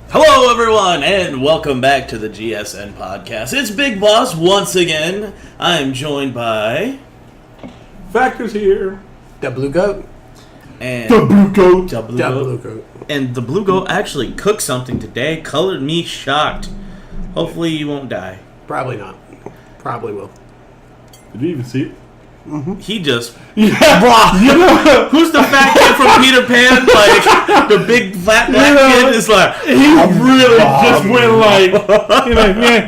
Hello, everyone, and welcome back to the GSN podcast. It's Big Boss once again. I am joined by Factors here. The Blue Goat. and The Blue Goat. the Blue The Goat. Blue Goat. And the Blue Goat actually cooked something today. Colored me shocked. Hopefully, you won't die. Probably not. Probably will. Did you even see it? He just Yeah. who's the fat kid from Peter Pan? Like the big fat black kid is like He really just went like,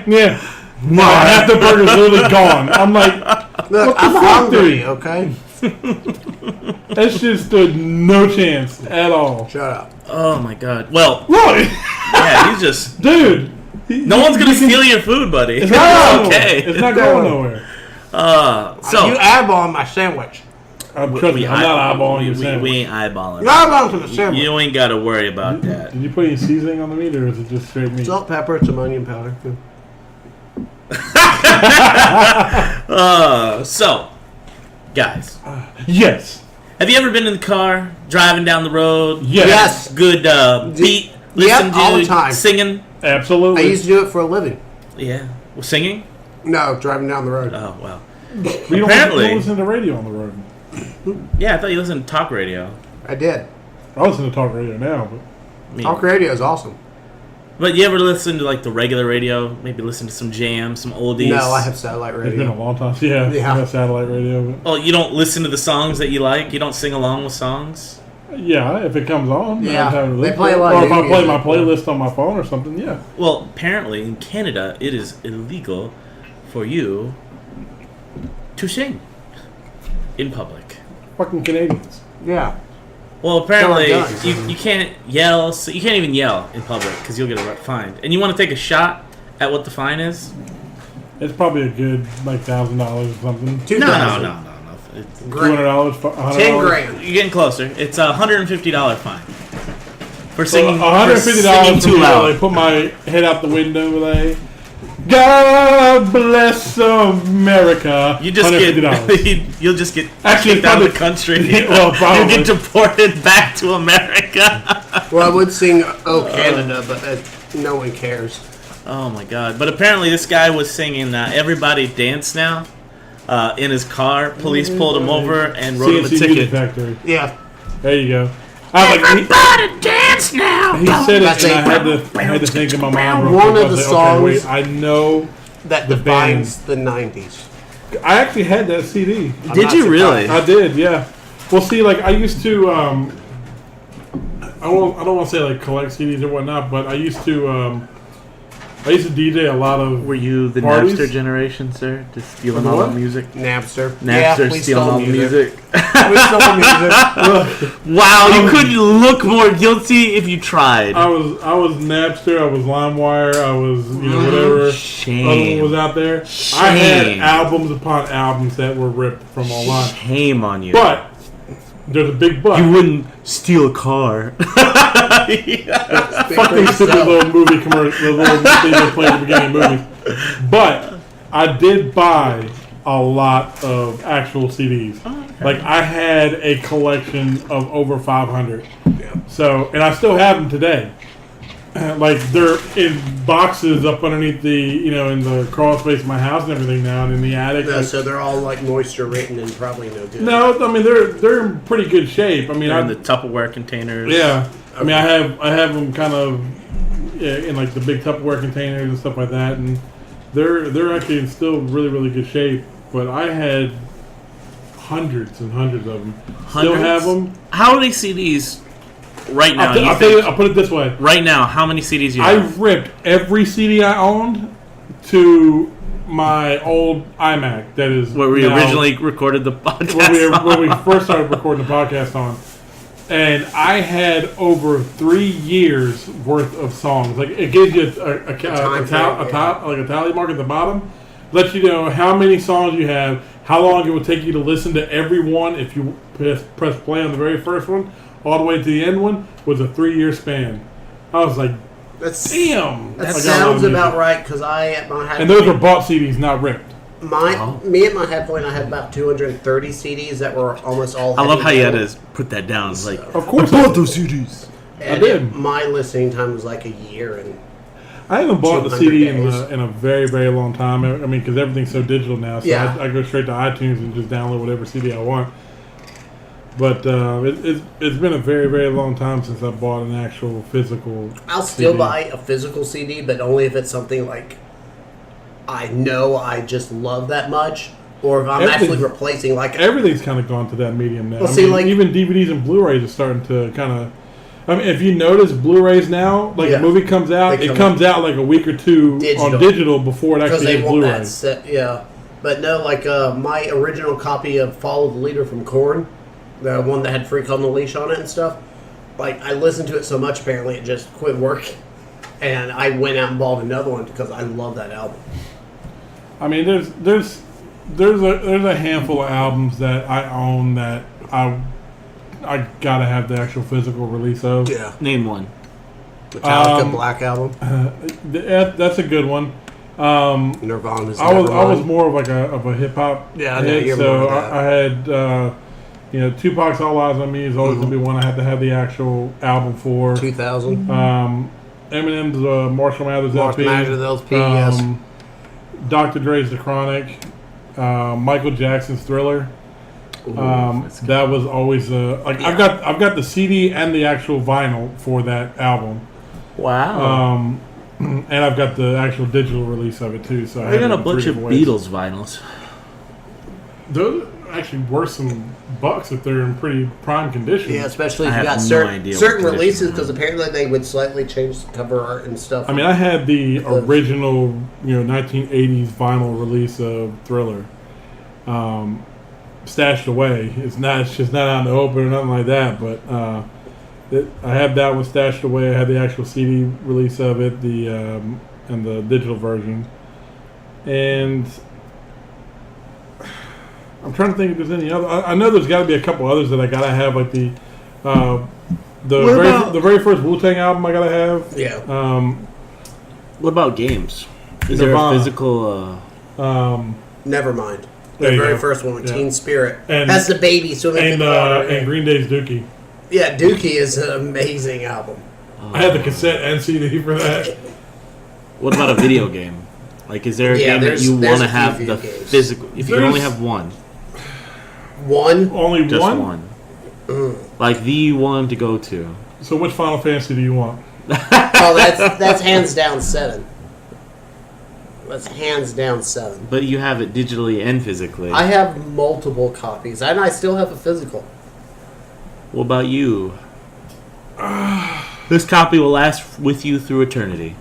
yeah. No, half the burger's literally gone. I'm like, Look, what the I'm fuck, hungry, dude? okay? That shit stood no chance at all. Shut up. oh my god. Well, What? yeah, he's just Dude. no one's gonna steal your food, buddy. It's not okay. It's not going nowhere. So You eyeballing my sandwich. I'm not eyeballing your sandwich. We ain't eyeballing. You eyeballing to the sandwich. You ain't got to worry about that. Did you put any seasoning on the meat, or is it just straight meat? Salt, pepper, some onion powder. So, guys, Yes. have you ever been in the car driving down the road? Yes. Good beat. Listen to all the time. singing. I Absolutely. used to do it for a living. Yeah, well, singing. No, driving down the road. Oh well. We Apparently- don't listen to radio on the road. Yeah, I thought you listened to talk radio. I did. I listen to talk radio now, but I mean, Talk radio is awesome. but you ever listen to like the regular radio? Maybe listen to some jams, some oldies. No, I have satellite it's been a radio. long time. Yeah, Yeah. I got satellite radio. Oh, you don't listen to the songs that you like. You don't sing along with songs. But yeah, if it comes on, Yeah, I'm having to they listen play to a it. lot Or of if I new play my music. playlist on my phone or something, yeah. Well, apparently in Canada, it is illegal for you to sing in public. Fucking Canadians. Yeah. Well, apparently Kill our guns. you can't yell. So you can't even yell in public because you'll get fined. And you want to take a shot at what the fine is? It's probably a good like $1,000 or something. No. It's, Grand. $200, $100. 10 grand. you're getting closer. It's a $150 fine for So singing. $150 for singing for too me, loud. like, put my head out the window, like, God bless America. You just $150. get you'll just get Actually, kicked out of the probably- country. Well, probably. You get deported back to America. Well, I would sing "Oh Canada," but no one cares. Oh my god! But apparently, this guy was singing "Everybody Dance Now" in his car. Police pulled him over and wrote him a CNC Music ticket. Factory. Yeah. There you go. I was like, Everybody dance now. he said it, That's and I a- had to think in my mind. real One quick. of I was the like, okay, songs- wait, I know. That The defines the 90s. I actually had that CD. I'm Did not you surprised. really? I did, yeah. Well, see, like I used to. I don't want to say like collect CDs or whatnot, but I used to. I used to DJ a lot of. Were you the Parties? Napster generation, sir? Just stealing The all what? the music. Napster. Napster we stealing stole all the music. We stole music. Wow, you couldn't look more guilty if you tried. I was Napster. I was LimeWire. I was whatever other Shame. one was out there. I had Shame. albums upon albums that were ripped from online. Shame on you. But there's a big but. You wouldn't steal a car. Fuck these stupid little movie commercials, the little things they play at the beginning of movies. But I did buy a lot of actual CDs. Oh, okay. Like I had a collection of over 500. So, and I still have them today. Like they're in boxes up underneath the, in the crawl space of my house and everything now, and in the attic. No, so they're all like moisture written and probably no good. No, I mean they're in pretty good shape. I mean, They're in the Tupperware containers. yeah. I mean, I have them kind of in like the big Tupperware containers and stuff like that, and they're actually in still really really good shape. But I had hundreds and hundreds of them. Still Hundreds? have them. How many CDs right now? I'll put it this way. Right now, how many CDs you I have? ripped every CD I owned to my old iMac. That is Where we now- originally recorded the podcast. when we first started recording the podcast on. And I had over 3 years worth of songs. Like it gives you a time frame, tally mark at the bottom. lets you know how many songs you have, how long it will take you to listen to every one if you press play on the very first one, all the way to the end one, was a 3-year span. I was like, damn. That I got a lot of sounds music. about right, because I, at my head And those were bought CDs, not ripped. Me at my head point, I had about 230 CDs that were almost all. I love how you had heavy to put that down. Like, Of course, I bought those CDs. and I did. My listening time was like a year, and I haven't bought the 200 CD days. in a very, very long time. I mean, because everything's so digital now. So Yeah. I go straight to iTunes and just download whatever CD I want. But it's been a very, very long time since I bought an actual physical I'll still CD. buy a physical CD, but only if it's something like I know I just love that much, or if I'm actually Everything's- replacing like Everything's kind of gone to that medium now. Well, I see, mean, like- even DVDs and Blu-rays are starting to kind of. I mean, if you notice, Blu-rays now, like Yeah. a movie comes out, They it come comes out like a week or two Digital. on digital before it because actually they hits want Blu-ray. that set. Yeah, but no, like my original copy of "Follow the Leader" from Korn, the one that had "Freak on the Leash" on it and stuff. Like I listened to it so much, apparently it just quit working, and I went out and bought another one because I love that album. I mean, there's a handful of albums that I own that I gotta have the actual physical release of. Yeah, Name one. Metallica Black Album, That's a good one. Nirvana's. I was Nevermind. more of like a hip hop. Yeah, I know, head, you're so more of that. I had Tupac's All Eyes on Me is always gonna be one I had to have the actual album for. 2000. Eminem's Marshall Mathers Mark LP. Mathers LP, yes. Dr. Dre's The Chronic. Michael Jackson's Thriller. That was always like Yeah. I've got the CD and the actual vinyl for that album. Wow. And I've got the actual digital release of it too. So I got have it a in bunch 3 of different ways. Beatles vinyls. Those are actually worth some bucks if they're in pretty prime condition. Yeah, especially if I you have got no certain idea what certain condition releases, they're because in. apparently they would slightly change the cover art and stuff. I mean, I had the original, 1980s vinyl release of Thriller, stashed away. It's just not out in the open or nothing like that. But I have that one stashed away. I had the actual CD release of it, and the digital version, and I'm trying to think if there's any other. I know there's got to be a couple others that I gotta have, like the very first Wu-Tang album I gotta have. yeah, What about games? Is there a Nirvana. physical? Nevermind. There The you very go. first one, Yeah. Teen Spirit. And- That's the baby swimming through and the water. and Green Day's Dookie. Yeah, Dookie is an amazing album. I had the cassette and CD for that. What about a video game? Like, is there a Yeah, game that there's- you there's want to a few have video the games. physical? If you can There's- only have one, One, Only just one? one, like the one to go to. So which Final Fantasy do you want? oh, that's hands down 7. That's hands down 7. But you have it digitally and physically. I have multiple copies, and I still have a physical. What about you? This copy will last with you through eternity.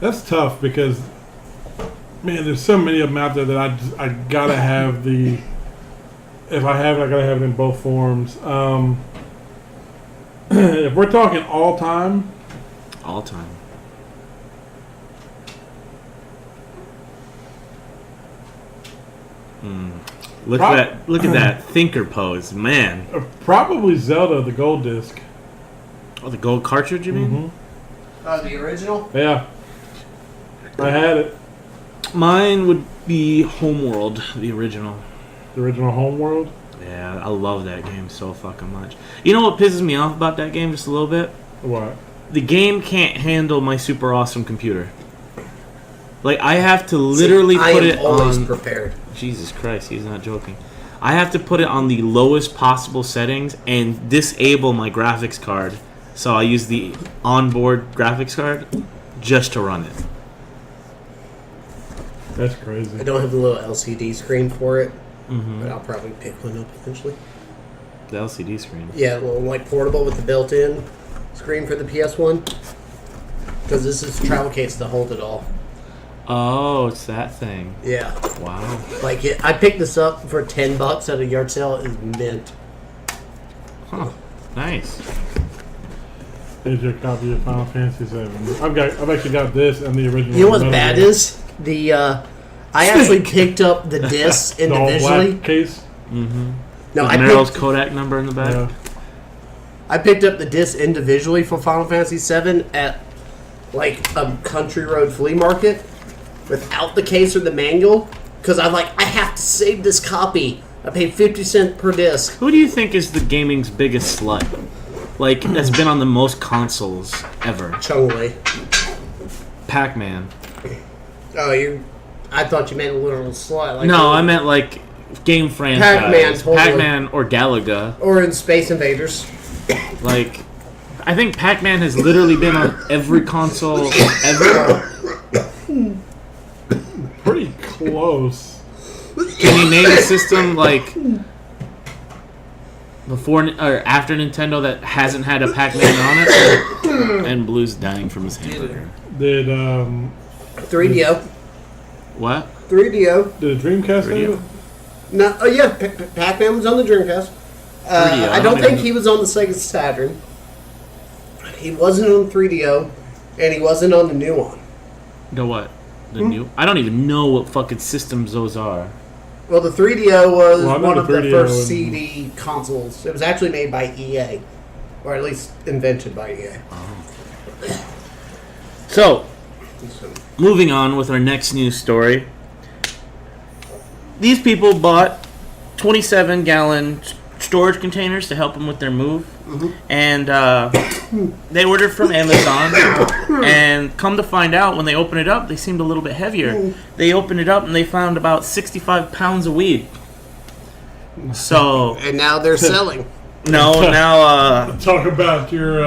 That's tough because, man, there's so many of them out there that I gotta have the. If I have it, I gotta have it in both forms. If we're talking all time, All time. Look Prob- at that! Look at that thinker pose, man. probably Zelda, the gold disc. Oh, the gold cartridge, you mean? The original? Yeah, I had it. Mine would be Homeworld, the original. The original Homeworld. Yeah, I love that game so fucking much. You know what pisses me off about that game just a little bit? What? The game can't handle my super awesome computer. Like, I have to literally I put am it always on... prepared. Jesus Christ, he's not joking. I have to put it on the lowest possible settings and disable my graphics card. So I use the onboard graphics card just to run it. That's I crazy. don't have the little LCD screen for it, Mm-hmm. but I'll probably pick one up eventually. The LCD screen. Yeah, a little like portable with the built-in screen for the PS1. Because this is travel case to hold it all. Oh, it's that thing. Yeah, Wow. like I picked this up for $10 at a yard sale. It's mint. Huh. Nice. Here's your copy of Final Fantasy VII. I've actually got this and the original. You know what's Metal bad Gear. is I actually picked up the discs The all individually. black case. No, I Meryl's picked, Kodak number in the back. Yeah. I picked up the discs individually for Final Fantasy VII at like a country road flea market without the case or the manual because I'm like, I have to save this copy. I paid 50 cents per disc. Who do you think is the gaming's biggest slut? Like, that's been on the most consoles ever. Chun-Li. Pac-Man. Oh, I thought you meant a literal slut. Like No, I meant like game franchise. Pac-Man, totally. Pac-Man or Galaga. Or in Space Invaders. Like, I think Pac-Man has literally been on every console ever. Pretty close. Can you name a system like before or after Nintendo that hasn't had a Pac-Man on it? And Blue's dying from his hamburger. Did 3DO. What? 3DO. did Dreamcast have it? No, oh yeah, Pac-Man was on the Dreamcast. 3DO, I don't think he was on the Sega Saturn. He wasn't on 3DO, and he wasn't on the new one. The what? The new? I don't even know what fucking systems those are. Well, the 3DO was Well, I know one the of the 3DO first and- CD consoles. It was actually made by EA, or at least invented by EA. So, moving on with our next news story. These people bought 27-gallon storage containers to help them with their move. And they ordered from Amazon. And come to find out, when they opened it up, they seemed a little bit heavier. They opened it up and they found about 65 pounds of weed. So, And now they're selling. now... Talk about your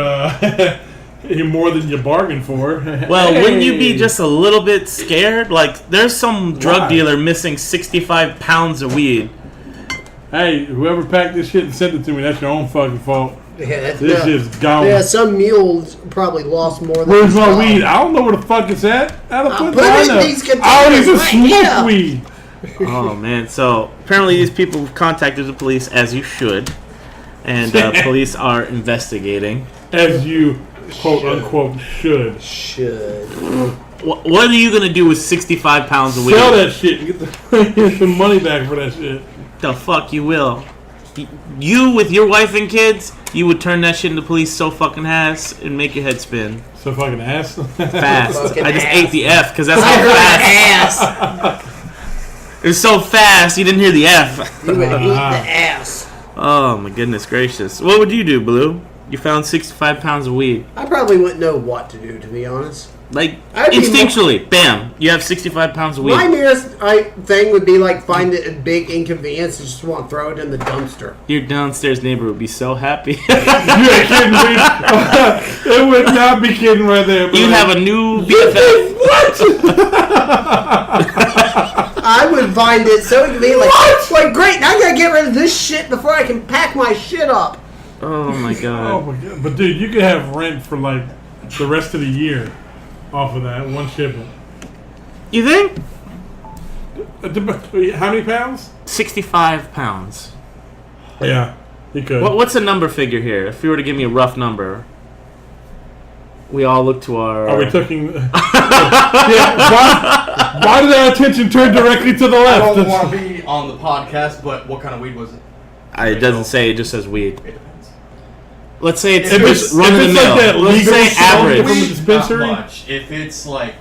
you're more than you bargained for. Well, wouldn't you be just a little bit scared? Like, there's some drug Why? dealer missing 65 pounds of weed. Hey, whoever packed this shit and sent it to me, that's your own fucking fault. Yeah, that's This is gone. yeah, some mules probably lost more than Where's my it's weed? got. I don't know where the fuck it's at. How the fuck put do I it in know? these I don't even containers right smoke here. weed. Oh, man. So, apparently these people contacted the police, as you should. And police are investigating. As you, quote unquote, should. Should. What are you going to do with 65 pounds of weed? Sell that shit and get some money back for that shit. The fuck you will. You, with your wife and kids, you would turn that shit into police so fucking ass and make your head spin. So fucking ass. Fast. Fucking I just ass. ate the F because that's I how heard fast. ass. It was so fast, you didn't hear the F. You would eat the ass. Oh my goodness gracious. What would you do, Blue? You found 65 pounds of weed. I probably wouldn't know what to do, to be honest. Like, I'd be instinctually, bam, you have 65 pounds of weed. My nearest thing would be like find it a big inconvenience and just want to throw it in the dumpster. Your downstairs neighbor would be so happy. You ain't kidding me. It would not be kidding right there. You'd have a new BFF. I would find it so inconvenient. Like, great, now I gotta get rid of this shit before I can pack my shit up. Oh my Oh god. my god. But dude, you could have rent for like the rest of the year off of that one shipment. You think? How many pounds? 65 pounds. Yeah, you could. What's the number figure here? If you were to give me a rough number. We all look to our... Are we talking? Why did our attention turn directly to the I left? don't want to be on the podcast, but what kind of weed was it? It doesn't say, it just says weed. It depends. Let's say it's If it's run of the like mill. that Let's legal say stuff average. from the dispensary? Not much. If it's like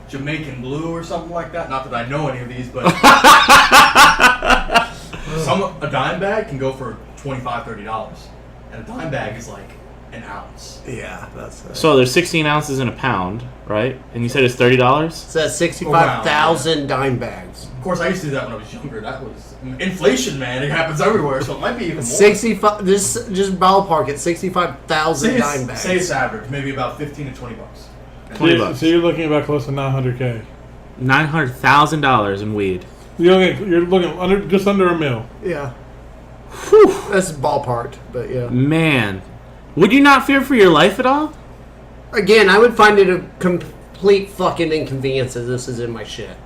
Jamaican Blue or something like that, not that I know any of these, but a dime bag can go for $25, $30, and a dime bag is like an ounce. Yeah, that's it. So there's 16 ounces in a pound, right? And you said it's $30? So that's 65,000 dime bags. Of course, I used to do that when I was younger. That was inflation, man. It happens everywhere, so it might be even more. 65. This just ballpark at 65,000 dime bags. Say it's average, maybe about $15 to $20. $20. So you're looking about close to $900K. $900,000 in weed. You're looking just under a mil. Yeah, Whew. that's ballpark, but yeah. Man. Would you not fear for your life at all? Again, I would find it a complete fucking inconvenience if this is in my shit.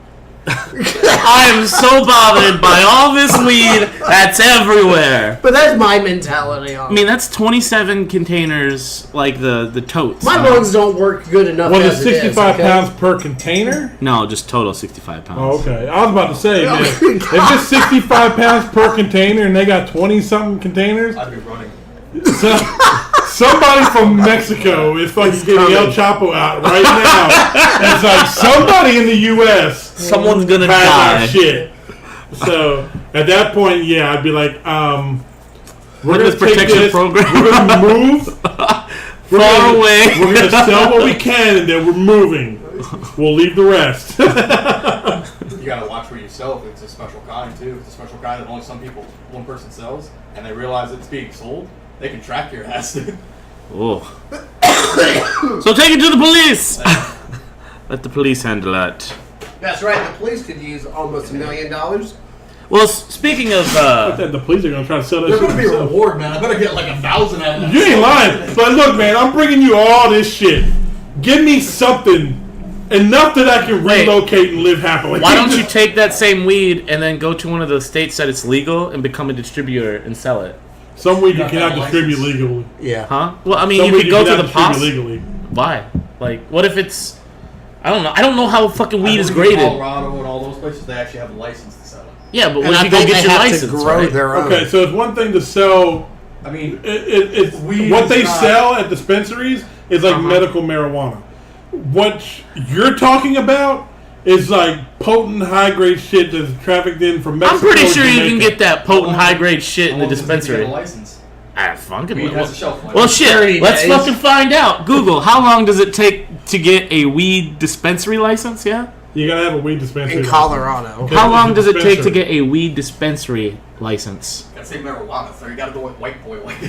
I am so bothered by all this weed that's everywhere. But that's my mentality on I mean, that's 27 containers, like the totes. my lungs don't work good enough. Was it as it is, 65 okay? pounds per container? No, just total 65 pounds. Oh, okay. I was about to say, man, Oh, if it's 65 pounds per container and they got 20-something containers, I'd be running. so, somebody from Mexico is fucking getting El Chapo out right now. It's like somebody in the U.S. Someone's gonna has die. our shit. So at that point, yeah, I'd be like, we're Witness gonna take protection this, program. we're gonna move Far away. We're gonna sell what we can, and then we're moving. We'll leave the rest. You gotta watch where you sell if it's a special kind too. If it's a special kind that only one person sells, and they realize it's being sold, they can track your ass. Oh. So take it to the police. Let the police handle that. That's right. The police could use almost $1 million. Well, speaking of, The police are gonna try to sell that There's shit. gonna be a themselves. reward, man. I better get like 1,000 out of that. You ain't lying. But look, man, I'm bringing you all this shit. Give me something enough that I can Wait. relocate and live happily. why don't you take that same weed and then go to one of the states that it's legal and become a distributor and sell it? Some weed you Not cannot that distribute license. legally. Yeah. Huh? Well, I mean, Some you weed could go to cannot the distribute POS. legally. Why? Like, what if it's? I don't know. I don't know how fucking weed is I believe in graded. Colorado and all those places, they actually have a license to sell it. Yeah, but And when I you go think get they your have license, to grow right? their own. Okay, so it's one thing to sell. I mean, It's Weed what is they not- sell at dispensaries is like medical marijuana. What you're talking about is like potent high grade shit that's trafficked in from I'm Mexico. pretty to sure you can Jamaica. get that potent high grade shit in how the long does it take to dispensary. get a license? Ah, fucking. Weed has a shelf life. Well, shit. 30 Let's days. fucking find out. Google. How long does it take to get a weed dispensary license? Yeah. You gotta have a weed dispensary In Colorado. Okay. How long does it take to Dispensary. get a weed dispensary license? Gotta say marijuana, so you gotta go with white boy. Like,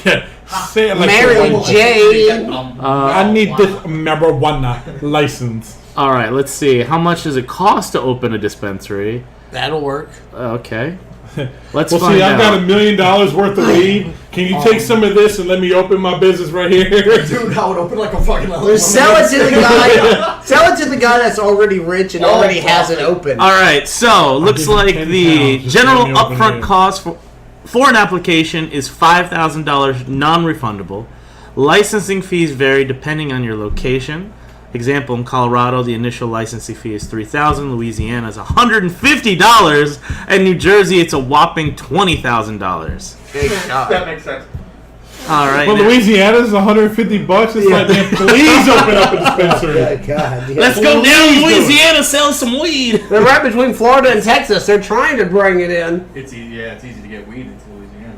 Yeah, say it like Mary that. Jane. I need this marijuana license. All right. Let's see. How much does it cost to open a dispensary? That'll work. Okay. Let's Well, find see, out. I've got $1 million worth of weed. Can you take some of this and let me open my business right here? Dude, I would open like a fucking. Sell it to the guy. Sell it to the guy that's already rich and already has it open. All right, so looks give you like 10 the pounds just general let me open upfront it. cost for an application is $5,000 non-refundable. Licensing fees vary depending on your location. Example, in Colorado, the initial licensing fee is $3,000. Louisiana is $150, and New Jersey, it's a whopping $20,000. Big shot. That makes sense. All right, Well, now- Louisiana's $150. It's like, man, please open up a dispensary. Good God. Yeah. let's go down Please do it. Louisiana, sell some weed. They're right between Florida and Texas. They're trying to bring it in. It's easy. Yeah, it's easy to get weed into Louisiana,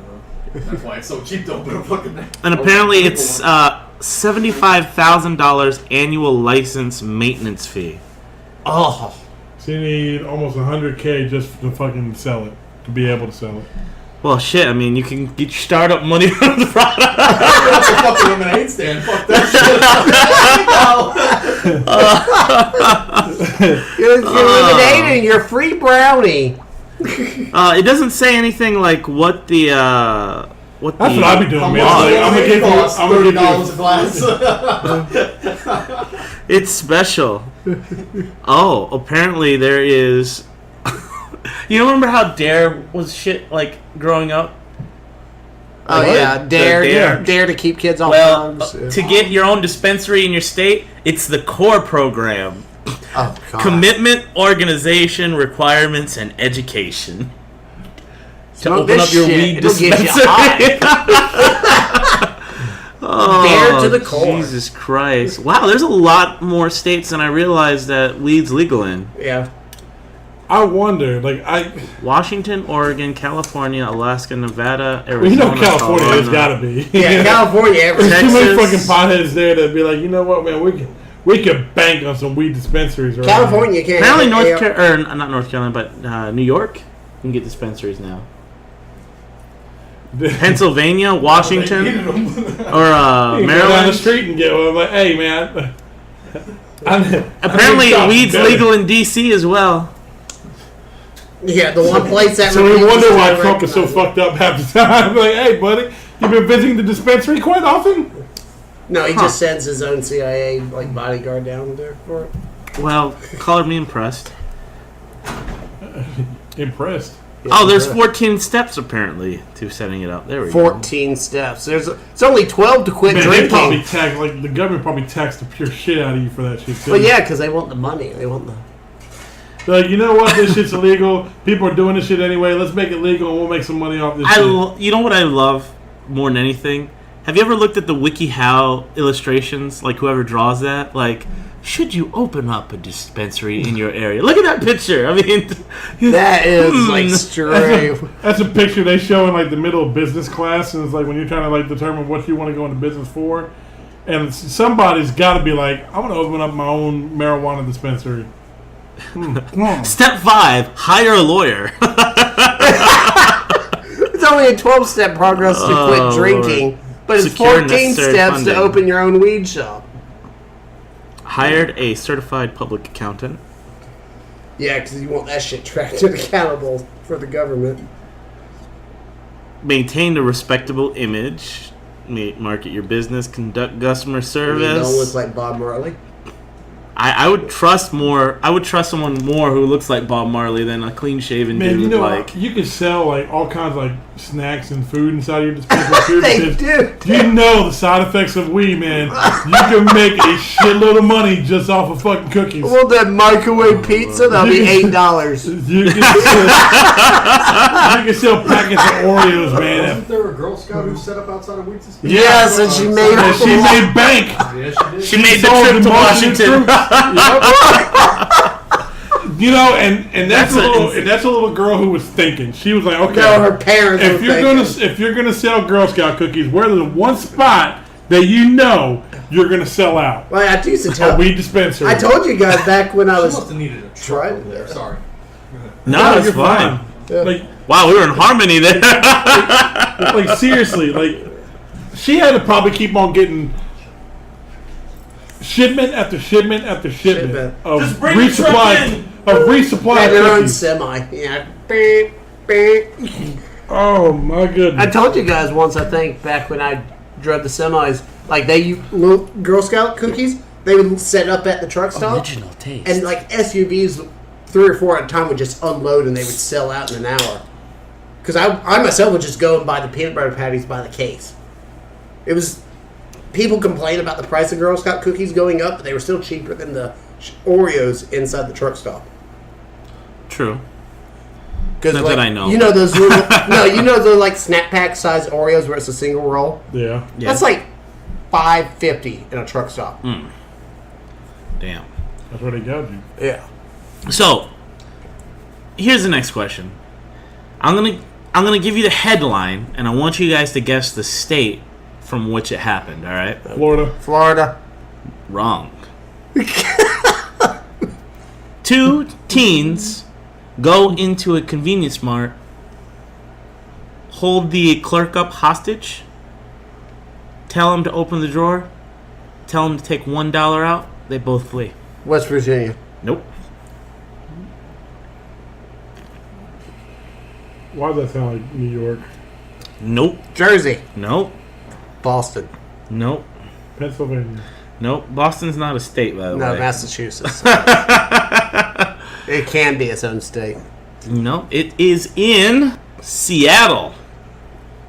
though. That's why it's so cheap to open a fucking. And apparently, it's $75,000 annual license maintenance fee. Oh. So you need almost $100K just to fucking sell it, to be able to sell it. Well, shit. I mean, you can get your startup money from the product. That's a fucking lemonade stand. Fuck that shit. You're eliminating your free brownie. It doesn't say anything like what the what That's the what I'd be doing, How man. much I'm gonna lemonade give you. costs? I'm gonna give $30 you. a glass. It's special. Oh, apparently there is. You remember how Dare was shit like growing up? Oh What? yeah, dare, The dare to keep kids off Well, drugs. to get your own dispensary in your state, it's the CORE program. Oh God. Commitment, organization, requirements, and education. To Smoke open this up your shit, weed it'll get you dispensary. Oh, Dare to the core. Jesus Christ. Wow, there's a lot more states than I realized that weed's legal in. Yeah. I wonder, Washington, Oregon, California, Alaska, Nevada, well, Arizona. you know, California, Colorado. there's gotta be. Yeah, California. There's too many Texas. fucking potheads there that'd be like, you know what, man, we could bank on some weed dispensaries. Right California can't. Apparently, have it. not North Carolina, but New York, you can get dispensaries now. now. Pennsylvania, Washington, or You can go down the Maryland. street and get one. I'm like, hey, man. Apparently, weed's legal in D.C. as well. Yeah, the one place that. So we refuses wonder to why Trump is so recognize- fucked up half the time. Like, hey, buddy, you been visiting the dispensary quite often? No, he just sends his own CIA like bodyguard down there for it. Well, color me impressed. Impressed. Oh, there's 14 steps apparently to setting it up. There we go. 14 steps. It's only 12 to quit Man, they drinking. probably tax, like the government probably taxed the pure shit out of you for that shit too. Well, yeah, because they want the money. They want the. They're like, you know what? This shit's illegal. People are doing this shit anyway. Let's make it legal and we'll make some money off this shit. You know what I love more than anything? Have you ever looked at the WikiHow illustrations? Like whoever draws that, like, should you open up a dispensary in your area? Look at that picture. I mean, That is like straight. That's a picture they show in like the middle of business class, and it's like when you're trying to like determine what you want to go into business for, and somebody's got to be like, I'm gonna open up my own marijuana dispensary. Step 5: hire a lawyer. It's only a 12-step progress to quit drinking, but it's Secure 14 necessary steps funding. to open your own weed shop. Hired a certified public accountant. Yeah, because you want that shit tracked and accountable for the government. Maintain a respectable image. Market your business. Conduct customer service. Don't look like Bob Marley. I would trust more. I would trust someone more who looks like Bob Marley than a clean-shaven Man, dude. you know, like you can sell like all kinds of like snacks and food inside your dispensary too. They because do. You know the side effects of weed, man. You can make a shitload of money just off of fucking cookies. Well, that microwave pizza, that'll be $8. You can sell packets of Oreos, man. Wasn't there a Girl Scout who set up outside of Wheaton's? Yes, and she made And she made bank. Yeah, she did. she made the sold trip in to Washington. Washington. You know, and that's That's a little girl who was thinking. She was like, okay, No, her parents if were you're gonna sell Girl Scout cookies, where's the one spot that you know you're gonna sell out? Well, I used to A tell. weed dispensary. I told you guys back when I She was. must have needed a truck Right. over there. Sorry. No, it's you're fine. Like Wow, we were in harmony there. like seriously, like she had to probably keep on getting shipment after shipment after shipment Shipment. of Just bring the truck resupply in. of resupply Had their own cookies. semi. Yeah. Beep, beep. Oh my goodness! I told you guys once, I think, back when I drove the semis, like little Girl Scout cookies, they would set up at the truck stop. Original taste. And like SUVs, 3 or 4 at a time would just unload and they would sell out in an hour. Because I myself would just go and buy the peanut butter patties by the case. It was... People complain about the price of Girl Scout cookies going up, but they were still cheaper than the Oreos inside the truck stop. True. Cause, Not like, that I know. You know those little... no, you know the like snack pack size Oreos where it's a single roll? Yeah. Yeah. That's like $5.50 in a truck stop. Damn. That's where they got you. Yeah. So, here's the next question. I'm gonna give you the headline, and I want you guys to guess the state from which it happened. All right? Florida. Wrong. 2 teens go into a convenience mart, hold the clerk up hostage, tell him to open the drawer, tell him to take $1 out. They both flee. West Virginia. Nope. Why does that sound like New York? Nope. Jersey. Nope. Boston. Nope. Pennsylvania. Nope. Boston's not a state, by the No, way. Massachusetts. It can be its own state. No, it is in Seattle,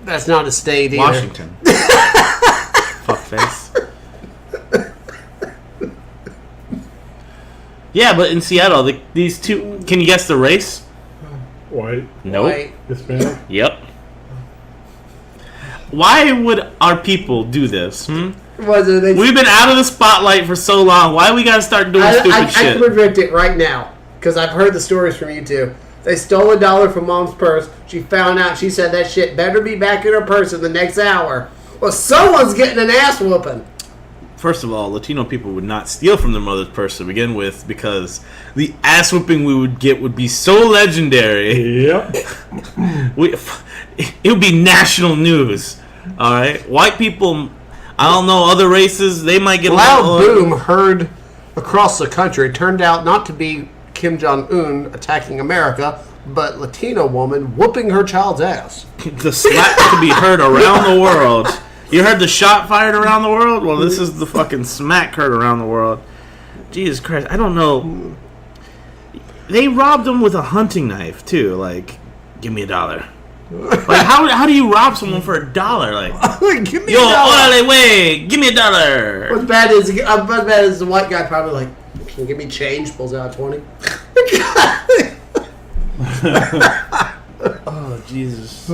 That's not a state either. Washington. Fuckface. Yeah, but in Seattle, these two. Can you guess the race? White. Nope. White. Hispanic. Yep. Why would our people do this? Was it? We've been out of the spotlight for so long. Why we gotta start doing stupid I shit? can predict it right now because I've heard the stories from you two. They stole $1 from mom's purse. She found out. She said that shit better be back in her purse in the next hour. Well, someone's getting an ass whooping. First of all, Latino people would not steal from their mother's purse to begin with because the ass whooping we would get would be so legendary. Yep. It would be national news. All right, white people. I don't know other races. They might get Loud boom heard across the country. Turned out not to be Kim Jong-un attacking America, but Latino woman whooping her child's ass. The slap to be heard around the world. You heard the shot fired around the world? Well, this is the fucking smack heard around the world. Jesus Christ, I don't know. They robbed him with a hunting knife too. Like, give me $1. Like, how do you rob someone for $1? Like, Give me yo, $1. orale, way, give me $1. What's bad is the white guy probably like, can you give me change? Pulls out 20. Oh Jesus!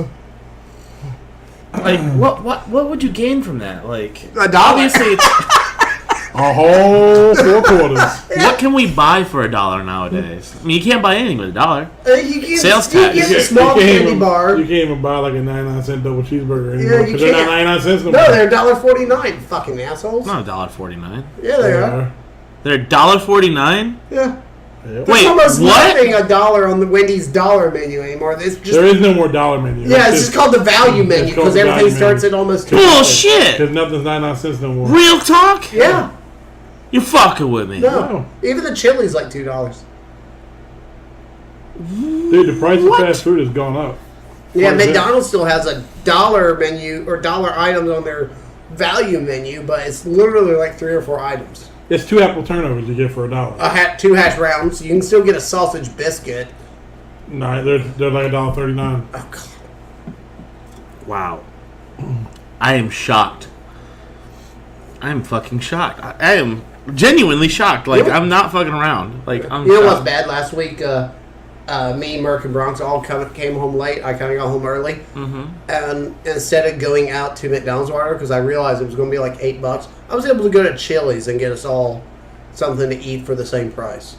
Like, what would you gain from that? Like, $1. obviously, it's, A whole 4 quarters. what can we buy for $1 nowadays? I mean, you can't buy anything with $1. You get, Sales you tax. get You a small candy even, bar. You can't even buy like a 99-cent double cheeseburger anymore. Yeah, you Because they're not can't. 99 cents no No, more. they're $1.49. Fucking assholes. Not $1.49. Yeah, they are. They're $1.49. Yeah. Yep. Wait, There's almost what? nothing $1 on the Wendy's dollar menu anymore. It's just There is no more dollar menu. yeah, it's just called the value menu it's called because the everything value starts menu. at almost Bullshit! Because nothing's 99 cents no more. Real talk? Yeah. You're fucking with me. No. Even the chili's like $2. Dude, the price What? of fast food has gone up. Yeah, What is it? McDonald's still has a dollar menu or dollar items on their value menu, but it's literally like 3 or 4 items. It's 2 apple turnovers you get for $1. 2 hash browns. You can still get a sausage biscuit. No, they're like $1.39. Oh god. Wow. I am shocked. I am fucking shocked. I am genuinely shocked. Like, Yeah. I'm not fucking around. Like, I'm You know shocked. what's bad? Last week, me, Merc, and Bronx all came home late. I kind of got home early. Mm-hmm. And instead of going out to McDonald's order, because I realized it was going to be like $8, I was able to go to Chili's and get us all something to eat for the same price.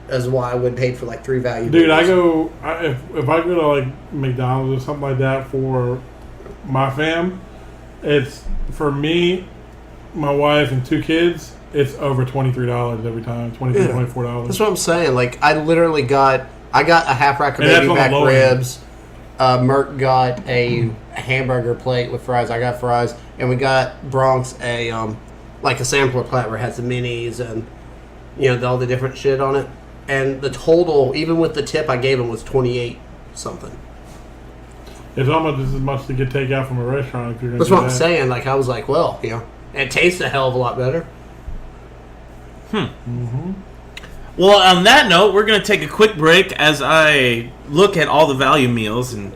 That's why I would pay for like 3 value. Dude, meals. if I go to like McDonald's or something like that for my fam, it's for me, my wife, and 2 kids, it's over $23 every time. $23, Yeah. $24. That's what I'm saying. Like, I literally got a half rack of And that's baby on the back low end. ribs. Merc got a hamburger plate with fries. I got fries, and we got Bronx a like a sampler plate where it had some minis and all the different shit on it. And the total, even with the tip I gave him, was 28 something. It's almost just as much to get takeout from a restaurant if you're going to That's do what I'm that. saying. Like, I was like, well, it tastes a hell of a lot better. Well, on that note, we're going to take a quick break as I look at all the value meals and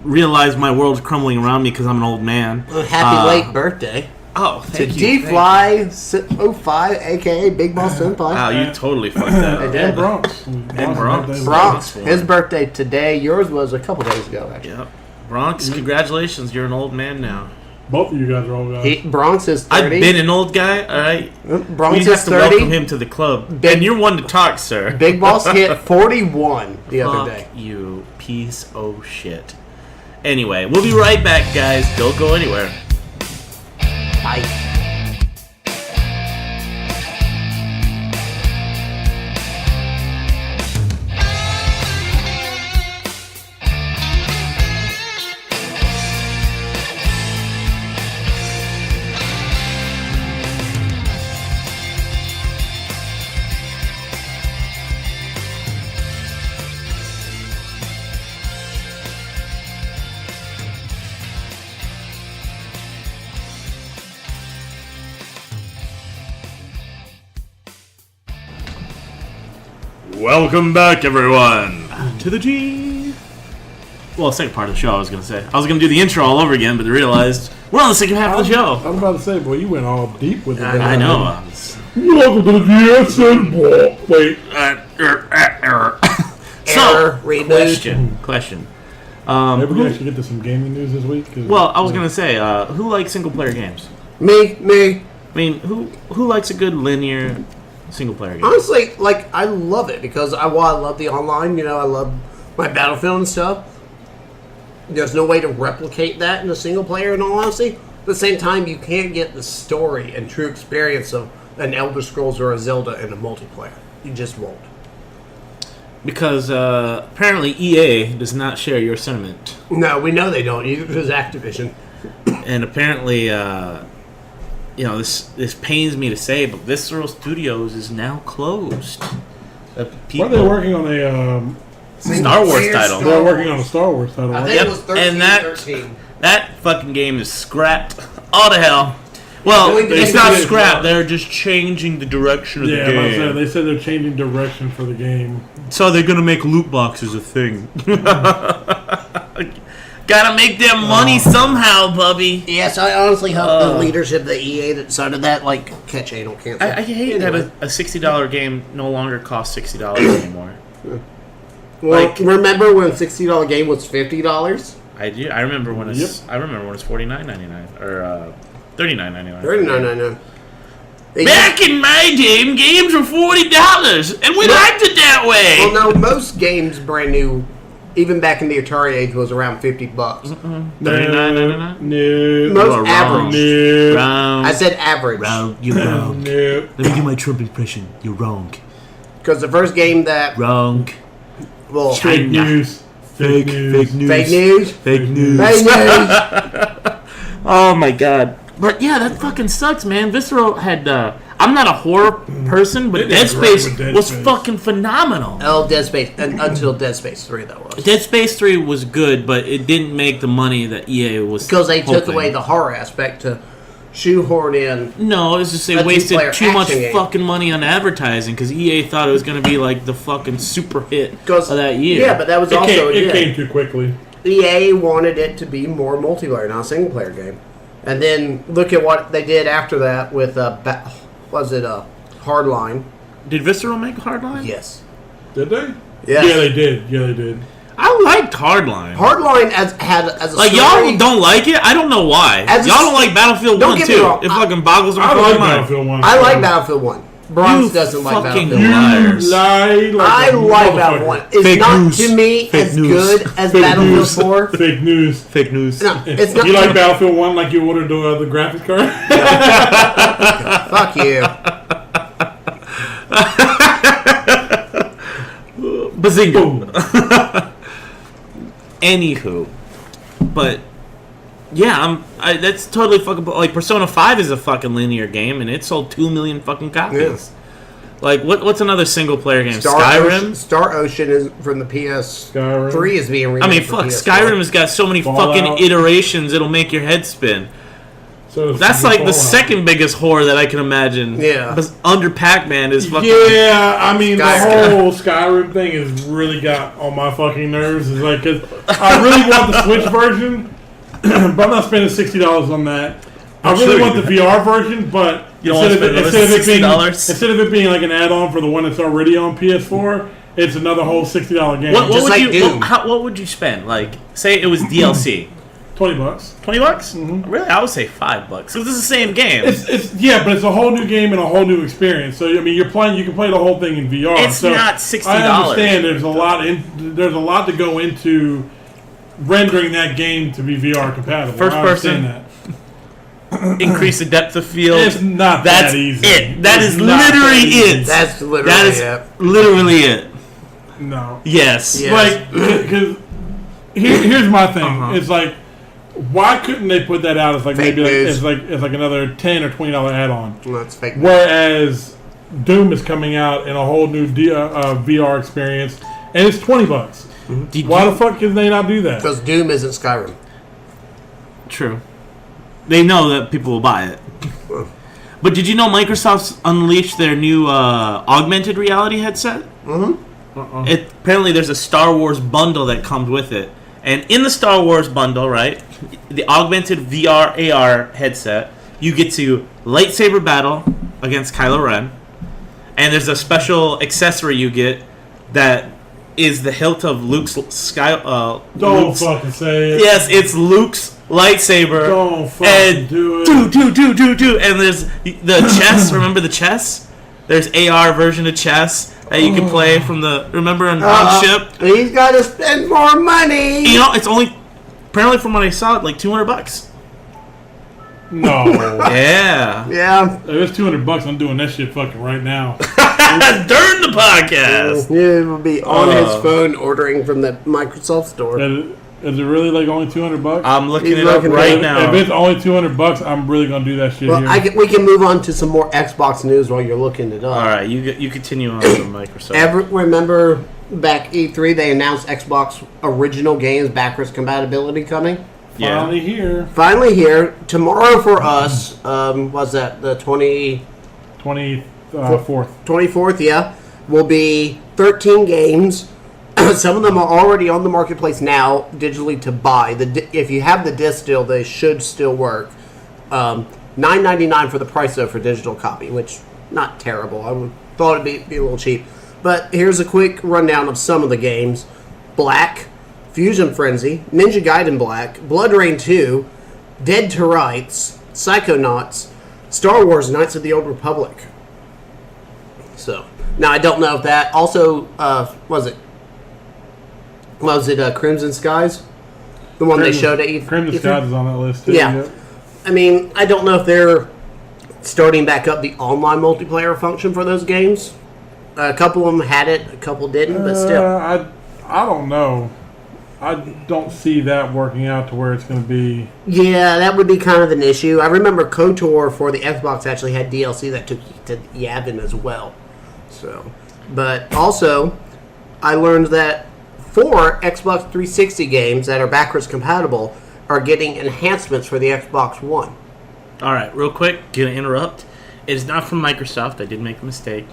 realize my world's crumbling around me because I'm an old man. Happy late birthday Oh, to thank you. D-Fly 05, a.k.a. Big Boss Senpai. Wow, you totally fucked that I up. did. And Bronx. Bronx. Bronx, Bronx. his birthday today. Yours was a couple days ago, actually. Yep. Bronx, congratulations. You're an old man now. Both of you guys are old guys. Bronx is 30. I've been an old guy, all right? Bronx We is have to 30. welcome him to the club. Big- And you're one to talk, sir. Big Boss hit 41 the other day. Fuck you, piece of shit. Anyway, we'll be right back, guys. Don't go anywhere. Bye. Welcome back, everyone, to the G. Well, second part of the show, I was going to say. I was going to do the intro all over again, but I realized we're on the second half of the I show. was about to say, boy, you went all deep with it. I know. Welcome to the GSN ball. Wait. Error, reboot. Question. Maybe we actually get to some gaming news this week. 'cause- Well, I was going to say, who likes single-player games? Me. I mean, who likes a good linear single-player game? Honestly, like, I love it because I love the online. I love my Battlefield and stuff. There's no way to replicate that in a single player, in all honesty. At the same time, you can't get the story and true experience of an Elder Scrolls or a Zelda in a multiplayer. You just won't. Because apparently EA does not share your sentiment. No, we know they don't. It was Activision. And apparently, this pains me to say, but Visceral Studios is now closed. Why are they working on a? Star Wars title. They're working on a Star Wars title. I right? think Yep, it was 13, and that- 13. That fucking game is scrapped all to hell. Well, They it's did not it, scrap. but- They're just changing the direction of the Yeah, game. they said they're changing direction for the game. So they're gonna make loot boxes a thing. Gotta make their money somehow, Bubby. Yes, I honestly hope the leadership, the EA that started that, catch anal cancer. I hate that a $60 game no longer costs $60 anymore. Well, remember when $60 game was $50? I do. I remember when it's. Yep. I remember when it's $49.99 or $39.99. $39.99. Back in my day, games were $40, and we liked it that way. Well, no, most games brand new, even back in the Atari age, was around $50. $39.99. No. Most wrong. average. No. Wrong. I said average. Wrong. You're wrong. No. Let me do my Trump impression. You're wrong. Because the first game that, Wrong. well, Fake news. Fake news. fake news. Fake news. Fake news. Oh my god. But yeah, that fucking sucks, man. Visceral had. I'm not a horror person, but They Dead did great Space with Dead was Space. fucking phenomenal. Dead Space, until Dead Space 3, that was. Dead Space 3 was good, but it didn't make the money that EA was. Because they took hoping. away the horror aspect to shoehorn in. No, it's just they A wasted two-player too much action game. fucking money on advertising because EA thought it was going to be like the fucking super hit of 'Cause- that year. Yeah, but that was also It came too quickly. EA wanted it to be more multiplayer, not a single player game. And then look at what they did after that with Hardline. Did Visceral make Hardline? Yes. Did they? Yes. Yeah, they did. Yeah, they did. I liked Hardline. Hardline had as a Like story, y'all don't like it. I don't know why. As a Y'all don't like Battlefield don't 1 get me too. wrong, It fucking boggles my I fucking like mind. Battlefield 1. I like Battlefield 1. Bronx You doesn't like fucking Battlefield 1. liars. Lie like I a like motherfucker. Battlefield 1. It's Fake not news. to me Fake as news. good as Fake Battlefield news. 4. Fake news. Fake news. No, it's not. You like Battlefield 1 like you ordered the graphics card? Fuck you. Bazinga. Anywho, but yeah, that's totally fucking like Persona 5 is a fucking linear game and it sold 2 million fucking copies. Yes. Like what's another single player game? Star Skyrim. Star Ocean is from the PS3 Skyrim. is being remade. I mean, for fuck, PS4. Skyrim has got so many Fallout. fucking iterations it'll make your head spin. So That's like the Fallout. second biggest horror that I can imagine. Yeah. But under Pac-Man is fucking. Yeah, I mean, Skyrim. the whole Skyrim thing has really got on my fucking nerves. It's like, 'cause I really want the Switch version, but I'm not spending $60 on that. I really sure want you the VR version, but You don't want to spend another $60? instead of it being like an add-on for the one that's already on PS4, it's another whole $60 game. What Just would like you? Doom. What would you spend? Like, say it was DLC. $20. $20? Really? I would say $5 because it's the same game. It's yeah, but it's a whole new game and a whole new experience. So I mean, you can play the whole thing in VR. It's so not $60. I understand there's a lot to go into rendering that game to be VR compatible. First I understand person. that. Increase the depth of field. It's not That's that easy. it. That It's is not that literally easy. it. That's literally That is it. literally it. No. Yes. Yeah. Like, because here's my thing. Uh-huh. It's like, why couldn't they put that out as like Fake maybe news. as like another $10 or $20 add-on? Well, that's fake. Whereas Doom is coming out in a whole new VR experience, and it's $20. Did Why you- the fuck can they not do that? Because Doom isn't Skyrim. True. They know that people will buy it. But did you know Microsoft's unleashed their new augmented reality headset? Apparently, there's a Star Wars bundle that comes with it. And in the Star Wars bundle, right, the augmented VR AR headset, you get to lightsaber battle against Kylo Ren. And there's a special accessory you get that is the hilt of Luke's Don't Luke's- fucking say it. Yes, it's Luke's lightsaber. Don't fucking and do it. do. And there's the chess. Remember the chess? There's AR version of chess that you can play from the. Remember on ship? He's got to spend more money. You know, it's only apparently from what I saw, like $200. No. Yeah, Yeah. If it's $200, I'm doing that shit fucking right now. during the podcast. Yeah, it will be on his phone ordering from the Microsoft store. Is it really like only $200? I'm looking He's it up looking right at it. now. If it's only $200, I'm really gonna do that shit Well, here. we can move on to some more Xbox news while you're looking it up. All right, you continue on with Microsoft. Remember back E3 they announced Xbox original games backwards compatibility coming? Yeah. Finally here. Finally here. Tomorrow for us, was that the 24th. 24th, yeah, will be 13 games. Some of them are already on the marketplace now, digitally to buy. If you have the disc still, they should still work. $9.99 for the price though for digital copy, which not terrible. I thought it'd be a little cheap. But here's a quick rundown of some of the games: Black, Fusion Frenzy, Ninja Gaiden Black, Blood Rain 2, Dead to Rights, Psychonauts, Star Wars: Knights of the Old Republic. So now I don't know if that also was it Crimson Skies, the one they showed at Crimson E3? Skies is on that list too. Yeah. Yep. I mean, I don't know if they're starting back up the online multiplayer function for those games. A couple of them had it, a couple didn't, but still. I don't know. I don't see that working out to where it's going to be. Yeah, that would be kind of an issue. I remember KOTOR for the Xbox actually had DLC that took you to Yavin as well. So, but also, I learned that 4 Xbox 360 games that are backwards compatible are getting enhancements for the Xbox One. All right, real quick, gonna interrupt. It is not from Microsoft. I did make a mistake.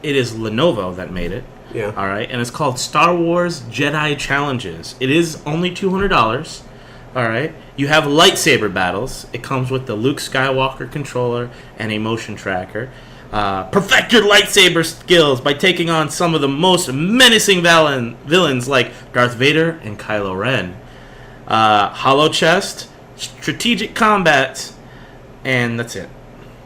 It is Lenovo that made it. Yeah. All right, and it's called Star Wars Jedi Challenges. It is only $200. All right. You have lightsaber battles. It comes with the Luke Skywalker controller and a motion tracker. Perfect your lightsaber skills by taking on some of the most menacing villains like Darth Vader and Kylo Ren. Hollow chest, strategic combat, and that's it.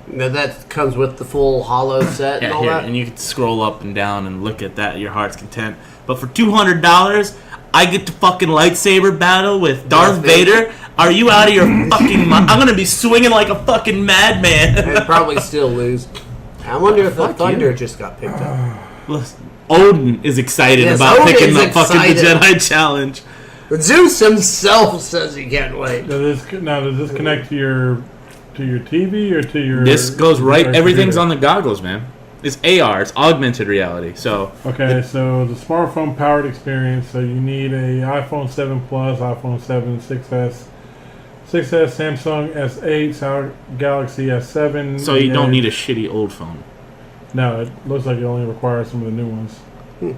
Now that comes with the full hollow set and Yeah, all here, that. and you can scroll up and down and look at that at your heart's content. But for $200, I get to fucking lightsaber battle with Darth Vader. Are you out of your fucking mind? I'm gonna be swinging like a fucking madman. I'd probably still lose. I wonder if the fuck Thunder you. just got picked up. Listen, Odin is excited Yes, about Odin picking is the fucking excited. Jedi Challenge. Zeus himself says he can't wait. Does this connect to your TV or to your? This goes right. or Everything's computer? on the goggles, man. It's AR. It's augmented reality. So Okay, so the smartphone powered experience. So you need a iPhone 7 Plus, iPhone 7, 6S, Samsung S8, Samsung Galaxy S7. so you don't need a shitty old phone. No, it looks like it only requires some of the new ones. not-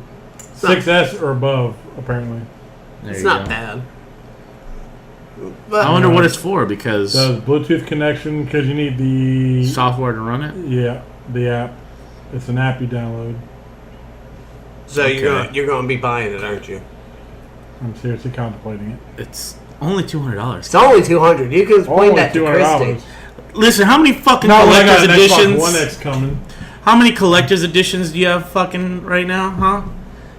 6S or above, apparently. There It's you not go. bad. But I wonder what it's for because Does Bluetooth connection because you need the software to run it. the app. It's an app you download. so Okay. you're going to be buying it, aren't you? I'm seriously contemplating it. It's only $200. It's only $200. You can explain Only that to $200. Christy. Listen, how many fucking No, I got collector's an Xbox editions? One X coming. How many collector's editions do you have fucking right now, huh?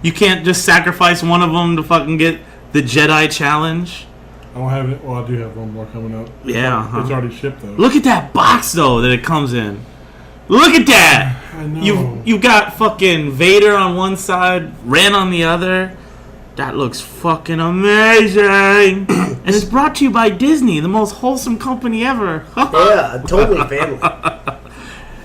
You can't just sacrifice one of them to fucking get the Jedi Challenge? I don't have it. Well, I do have one more coming up. Yeah, huh? It's already shipped though. Look at that box though that it comes in. Look at that. I know. You got fucking Vader on one side, Ren on the other. That looks fucking amazing. And it's brought to you by Disney, the most wholesome company ever. Yeah, totally family.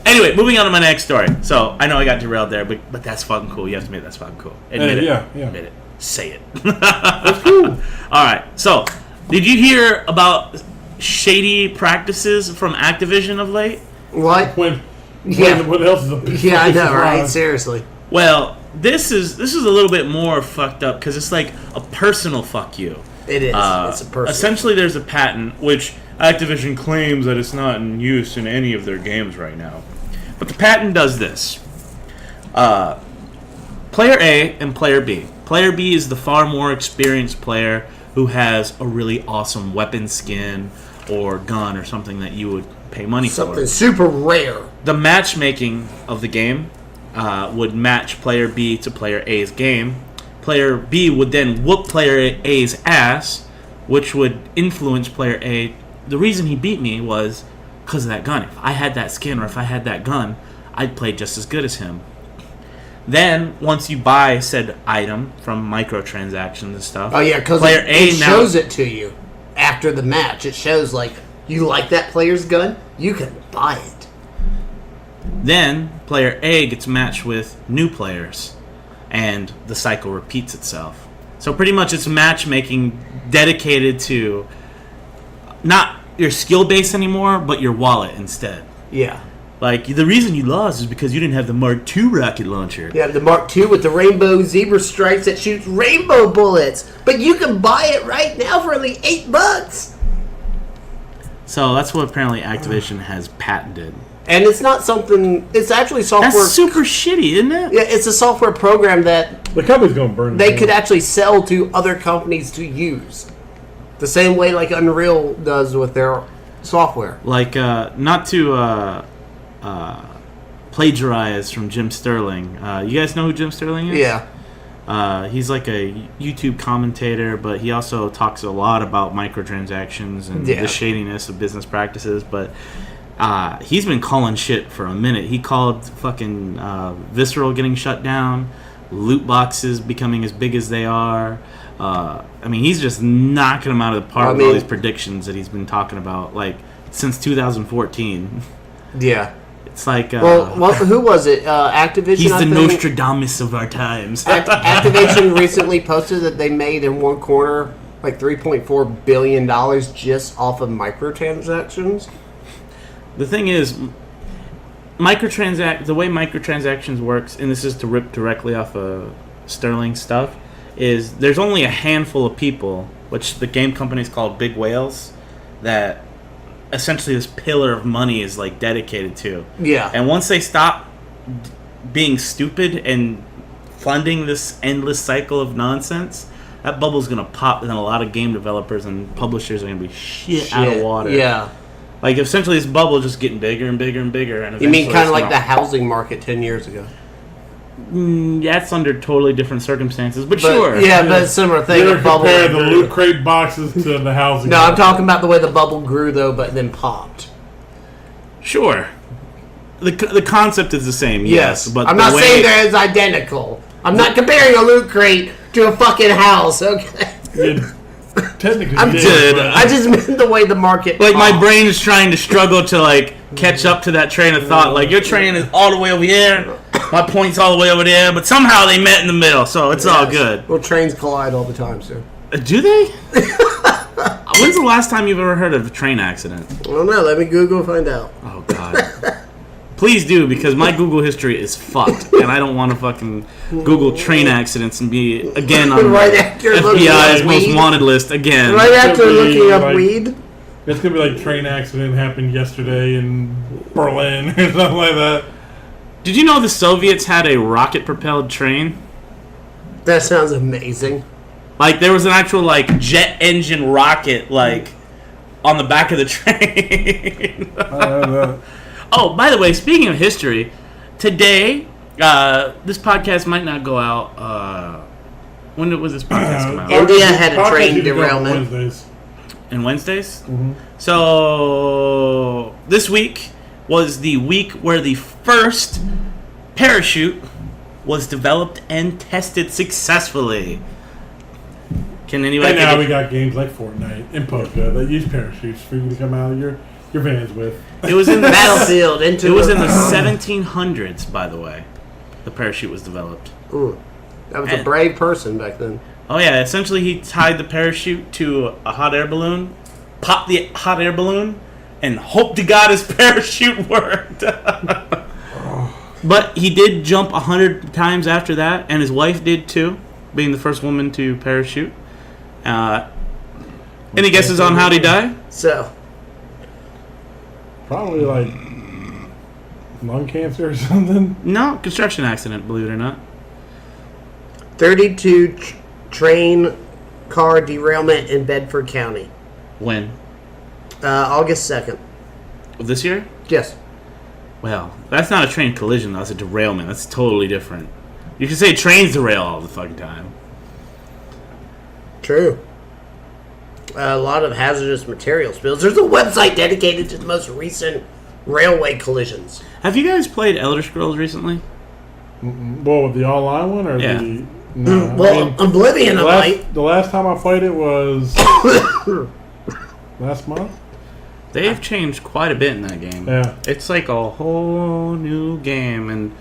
Anyway, moving on to my next story. So I know I got derailed there, but that's fucking cool. You have to admit that's fucking cool. Admit it. yeah. Admit it. Say it. That's cool. All right. So, did you hear about shady practices from Activision of late? What? When Yeah. what else is a big Yeah, I know, right? surprise? Seriously. Well, this is a little bit more fucked up because it's like a personal fuck you. It is. It's a person. Essentially, there's a patent which Activision claims that it's not in use in any of their games right now. But the patent does this. Player A and Player B. Player B is the far more experienced player who has a really awesome weapon skin or gun or something that you would pay money Something for. super rare. The matchmaking of the game would match Player B to Player A's game. Player B would then whoop Player A's ass, which would influence Player A. The reason he beat me was because of that gun. If I had that skin or if I had that gun, I'd play just as good as him. Then, once you buy said item from microtransactions and stuff, Oh yeah, because Player A it now shows it to you after the match. It shows like you like that player's gun, you can buy it. Then Player A gets matched with new players, and the cycle repeats itself. So pretty much it's matchmaking dedicated to not your skill base anymore, but your wallet instead. Yeah. Like, the reason you lost is because you didn't have the Mark II rocket launcher. Yeah, the Mark II with the rainbow zebra stripes that shoots rainbow bullets. But you can buy it right now for only $8. So that's what apparently Activision has patented. And it's not something. It's actually software. That's super shitty, isn't it? Yeah, it's a software program that The company's going to burn. they could actually sell to other companies to use. The same way like Unreal does with their software. Like, not to plagiarize from Jim Sterling. You guys know who Jim Sterling is? Yeah. He's like a YouTube commentator, but he also talks a lot about microtransactions and Yeah. the shadiness of business practices. But he's been calling shit for a minute. He called fucking Visceral getting shut down, loot boxes becoming as big as they are. I mean, he's just knocking them out of the park with all these predictions that he's been talking about, like, since 2014. Yeah. It's like... who was it? Activision, he's I the think? Nostradamus of our times. Activision recently posted that they made in one corner like $3.4 billion just off of microtransactions. The thing is, the way microtransactions works, and this is to rip directly off of Sterling stuff, is there's only a handful of people, which the game companies call big whales, that essentially this pillar of money is like dedicated to. Yeah. And once they stop being stupid and funding this endless cycle of nonsense, that bubble's gonna pop, and then a lot of game developers and publishers are gonna be shit out of water. Yeah. Like, essentially, this bubble just getting bigger and bigger and bigger. And You mean eventually kind of it's like the housing market 10 years ago? That's under totally different circumstances, but sure. Yeah, but it's a similar thing. You're The bubble comparing the grew. loot crate boxes to the housing. No, I'm talking about the way the bubble grew, though, but then popped. Sure. The concept is the same, yes. But I'm not saying they're as identical. I'm not comparing a loot crate to a fucking house, okay? Technically, I'm dead. I just meant the way the market Like, my popped. brain is trying to struggle to, like, catch up to that train of thought. Like, your train is all the way over here, my point's all the way over there, but somehow they met in the middle, so it's all good. Well, trains collide all the time, sir. Do they? When's the last time you've ever heard of a train accident? I don't know. Let me Google and find out. Oh, God. Please do, because my Google history is fucked, and I don't want to fucking Google train accidents and be, again, on Right the after looking FBI's up most weed. wanted list again. Right after Could be looking up like- weed. It's gonna be like train accident happened yesterday in Berlin or something like that. Did you know the Soviets had a rocket-propelled train? That sounds amazing. Like, there was an actual, like, jet engine rocket, like, on the back of the train. Oh, by the way, speaking of history, today, this podcast might not go out. When was this podcast come out? India had a Podcast train usually go on derailment. Wednesdays. And Wednesdays? So, this week was the week where the first parachute was developed and tested successfully. Can anybody... And now we got games like Fortnite and Poker that use parachutes for you to come out of your vans with. It was in the Battlefield into It was in the 1700s, by the way. The parachute was developed. Ooh, that was a brave person back then. Oh yeah, essentially he tied the parachute to a hot air balloon, popped the hot air balloon, and hoped to God his parachute worked. But he did jump 100 times after that, and his wife did too, being the first woman to parachute. Any guesses on how he died? So, Probably like lung cancer or something. No, construction accident, believe it or not. 32 train car derailment in Bedford County. When? August 2nd. Of this year? Yes. Well, that's not a train collision, though. That's a derailment. That's totally different. You can say trains derail all the fucking time. True. A lot of hazardous material spills. There's a website dedicated to the most recent railway collisions. Have you guys played Elder Scrolls recently? Well, with the online one or Yeah. the no? Well, I mean, Oblivion, I might. the last time I played it was last month. They have changed quite a bit in that game. Yeah. It's like a whole new game. And,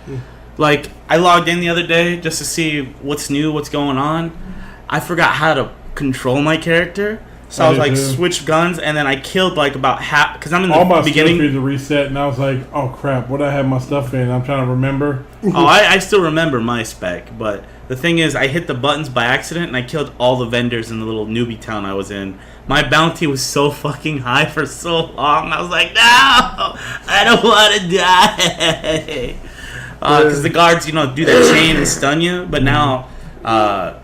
like, I logged in the other day just to see what's new, what's going on. I forgot how to control my character. So I was did like, too. switch guns, and then I killed like about half because I'm in All my the beginning. skill trees are reset, and I was like, "Oh crap! What did I have my stuff in?" I'm trying to remember. Oh, I still remember my spec, but the thing is, I hit the buttons by accident, and I killed all the vendors in the little newbie town I was in. My bounty was so fucking high for so long. I was like, no, I don't want to die. Because the guards, do that chain and stun you. But now,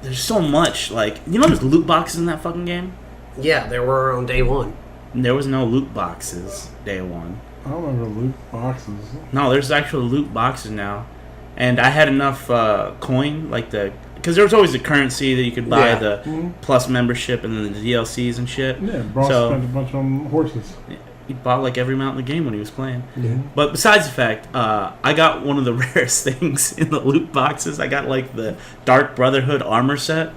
there's so much. Like, there's loot boxes in that fucking game? Yeah, there were on day one. There was no loot boxes day one. I don't remember loot boxes. No, there's actual loot boxes now. And I had enough coin, because there was always a currency that you could buy the plus membership and then the DLCs and shit. Yeah, Bronx spent a bunch on horses. He bought like every mount in the game when he was playing. Yeah. But besides the fact, I got one of the rarest things in the loot boxes. I got like the Dark Brotherhood armor set.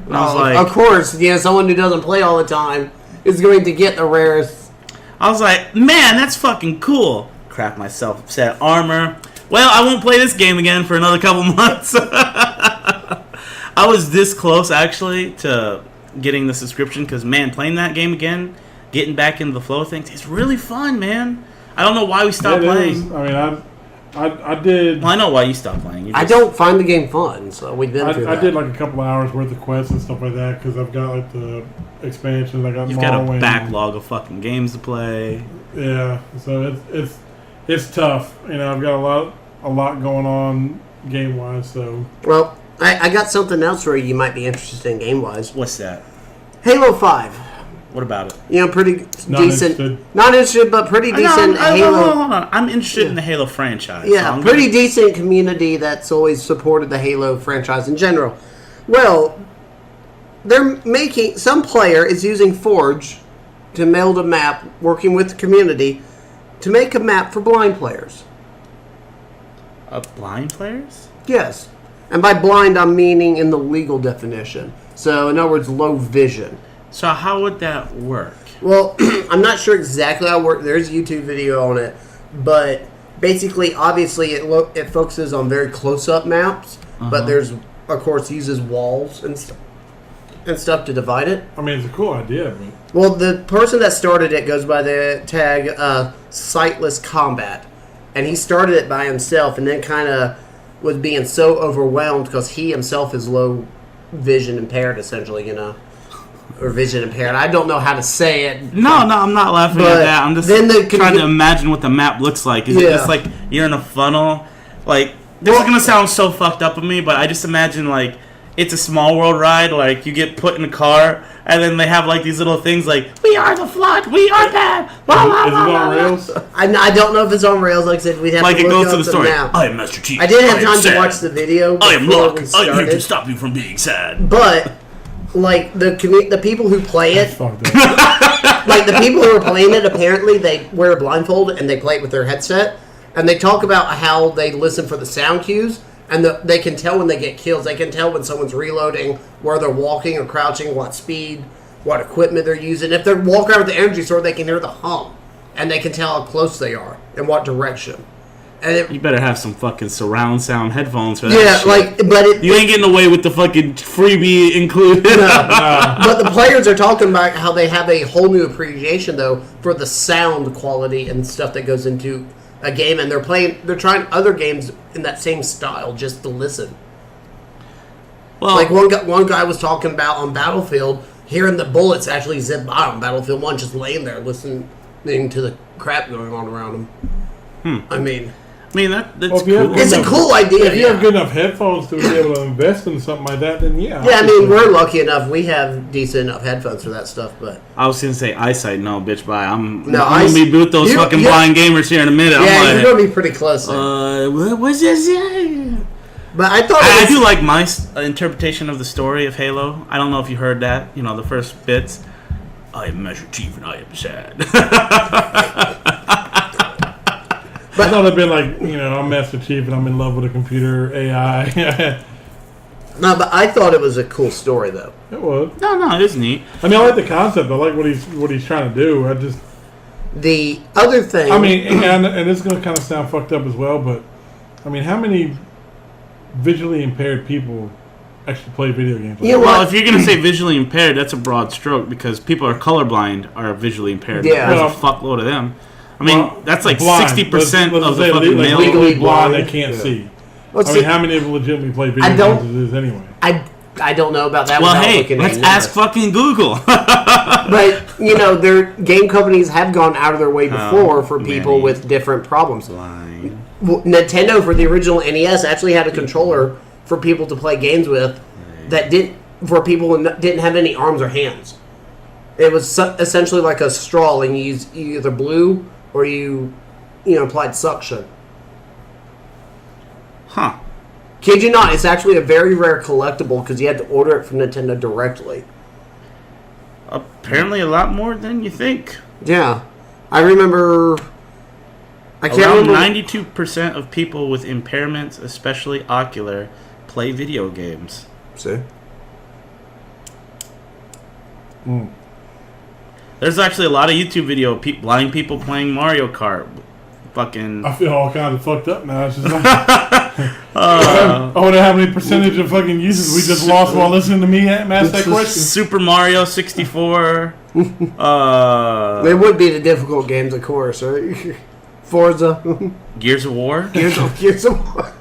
And I was like, of course, someone who doesn't play all the time is going to get the rarest. I was like, man, that's fucking cool. Crap myself, set armor. Well, I won't play this game again for another couple months. I was this close actually to getting the subscription because, man, playing that game again, getting back into the flow of things, it's really fun, man. I don't know why we stopped playing. I mean, I did. Well, I know why you stopped playing. I don't find the game fun, so we've been through that. I did like a couple of hours worth of quests and stuff like that because I've got like the expansions. I got You've got a Morrowind. backlog of fucking games to play. Yeah, so it's tough. I've got a lot going on game wise. So Well, I got something else where you might be interested in game wise. What's that? Halo 5. What about it? Pretty Not decent. interested. Not interested, but pretty decent Halo. Hold on. I'm interested in the Halo franchise. Yeah, so I'm pretty gonna- decent community that's always supported the Halo franchise in general. Well, they're making some player is using Forge to build a map, working with the community to make a map for blind players. Blind players? Yes, and by blind I'm meaning in the legal definition. So in other words, low vision. So how would that work? Well, I'm not sure exactly how it works. There's a YouTube video on it, but basically, obviously, it focuses on very close-up maps. But there's, of course, uses walls and stuff to divide it. I mean, it's a cool idea, but Well, the person that started it goes by the tag Sightless Combat, and he started it by himself, and then kind of was being so overwhelmed because he himself is low vision impaired, essentially, or vision impaired. I don't know how to say it. No, I'm not laughing at But that. I'm just then trying to imagine what the map looks like. Is it just like you're in a funnel? Like, this is going to sound so fucked up of me, but I just imagine, like, it's a small world ride. Like, you get put in a car, and then they have, like, these little things like, we are the flood, we are that. Blah, blah, is it blah, blah, on blah. rails? I don't know if it's on rails. Like I said, we'd have Like, to it look goes to up the story. now. I am Master Chief. I didn't have am time to sad. watch the video I am before Locke. we I am here to started. stop you from being sad. But like the people who play it, Fuck that. like the people who are playing it, apparently they wear a blindfold and they play it with their headset, and they talk about how they listen for the sound cues, and they can tell when they get kills. They can tell when someone's reloading, where they're walking or crouching, what speed, what equipment they're using. If they're walking around with the energy sword, they can hear the hum, and they can tell how close they are and what direction. And You better have some fucking surround sound headphones for that shit. but You ain't getting away with the fucking freebie included. But the players are talking about how they have a whole new appreciation though for the sound quality and stuff that goes into a game, and they're trying other games in that same style just to listen. Well, Like one guy was talking about on Battlefield, hearing the bullets actually zip by on Battlefield 1, just laying there listening to the crap going on around him. I mean, that's Well, if cool. you have it's a cool idea. If you have Yeah. good enough headphones to be able to invest in something like that, then yeah. Yeah, I mean, we're lucky enough. We have decent enough headphones for that stuff, but I was gonna say eyesight, no, bitch. Bye. I'm No, gonna be with those fucking blind gamers here in a minute. yeah, I'm you're like, gonna be pretty close there. what's this? But I thought I it do was, like my interpretation of the story of Halo. I don't know if you heard that. The first bits. I am Master Chief and I am sad. I thought it'd been like, I'm Master Chief and I'm in love with a computer AI. no, but I thought it was a cool story though. It was. no, it is neat. I mean, I like the concept. I like what he's trying to do. The other thing, I mean, and it's going to kind of sound fucked up as well, but I mean, how many visually impaired people actually play video games. You know Well, what? if you're gonna say visually impaired, that's a broad stroke because people are colorblind are visually impaired. Yeah. There's Well, a fuckload of them. I mean, Well, that's like blind. 60% Let's of the say fucking like male. legally blind, blind. they can't Yeah. see. Let's I mean, see. how many of them legitimately play video I don't- games it is anyway? I don't know about that. Well, without hey, looking at let's numbers. ask fucking Google. But their game companies have gone out of their way before for people many with different problems. Blind. Well, Nintendo for the original NES actually had a controller for people to play games with that didn't have any arms or hands. It was essentially like a straw, and you either blew or you applied suction. Huh. Kid you not, it's actually a very rare collectible because you had to order it from Nintendo directly. Apparently a lot more than you think. Yeah, I remember. I can't Around remember. 92% of people with impairments, especially ocular, play video games. See? There's actually a lot of YouTube video of blind people playing Mario Kart. Fucking. I feel all kind of fucked up now. It's just like, I wonder how many percentage of fucking users we just lost while listening to me ask that question. Super Mario 64. They would be the difficult games, of course, right? Forza. Gears of War. Gears of War.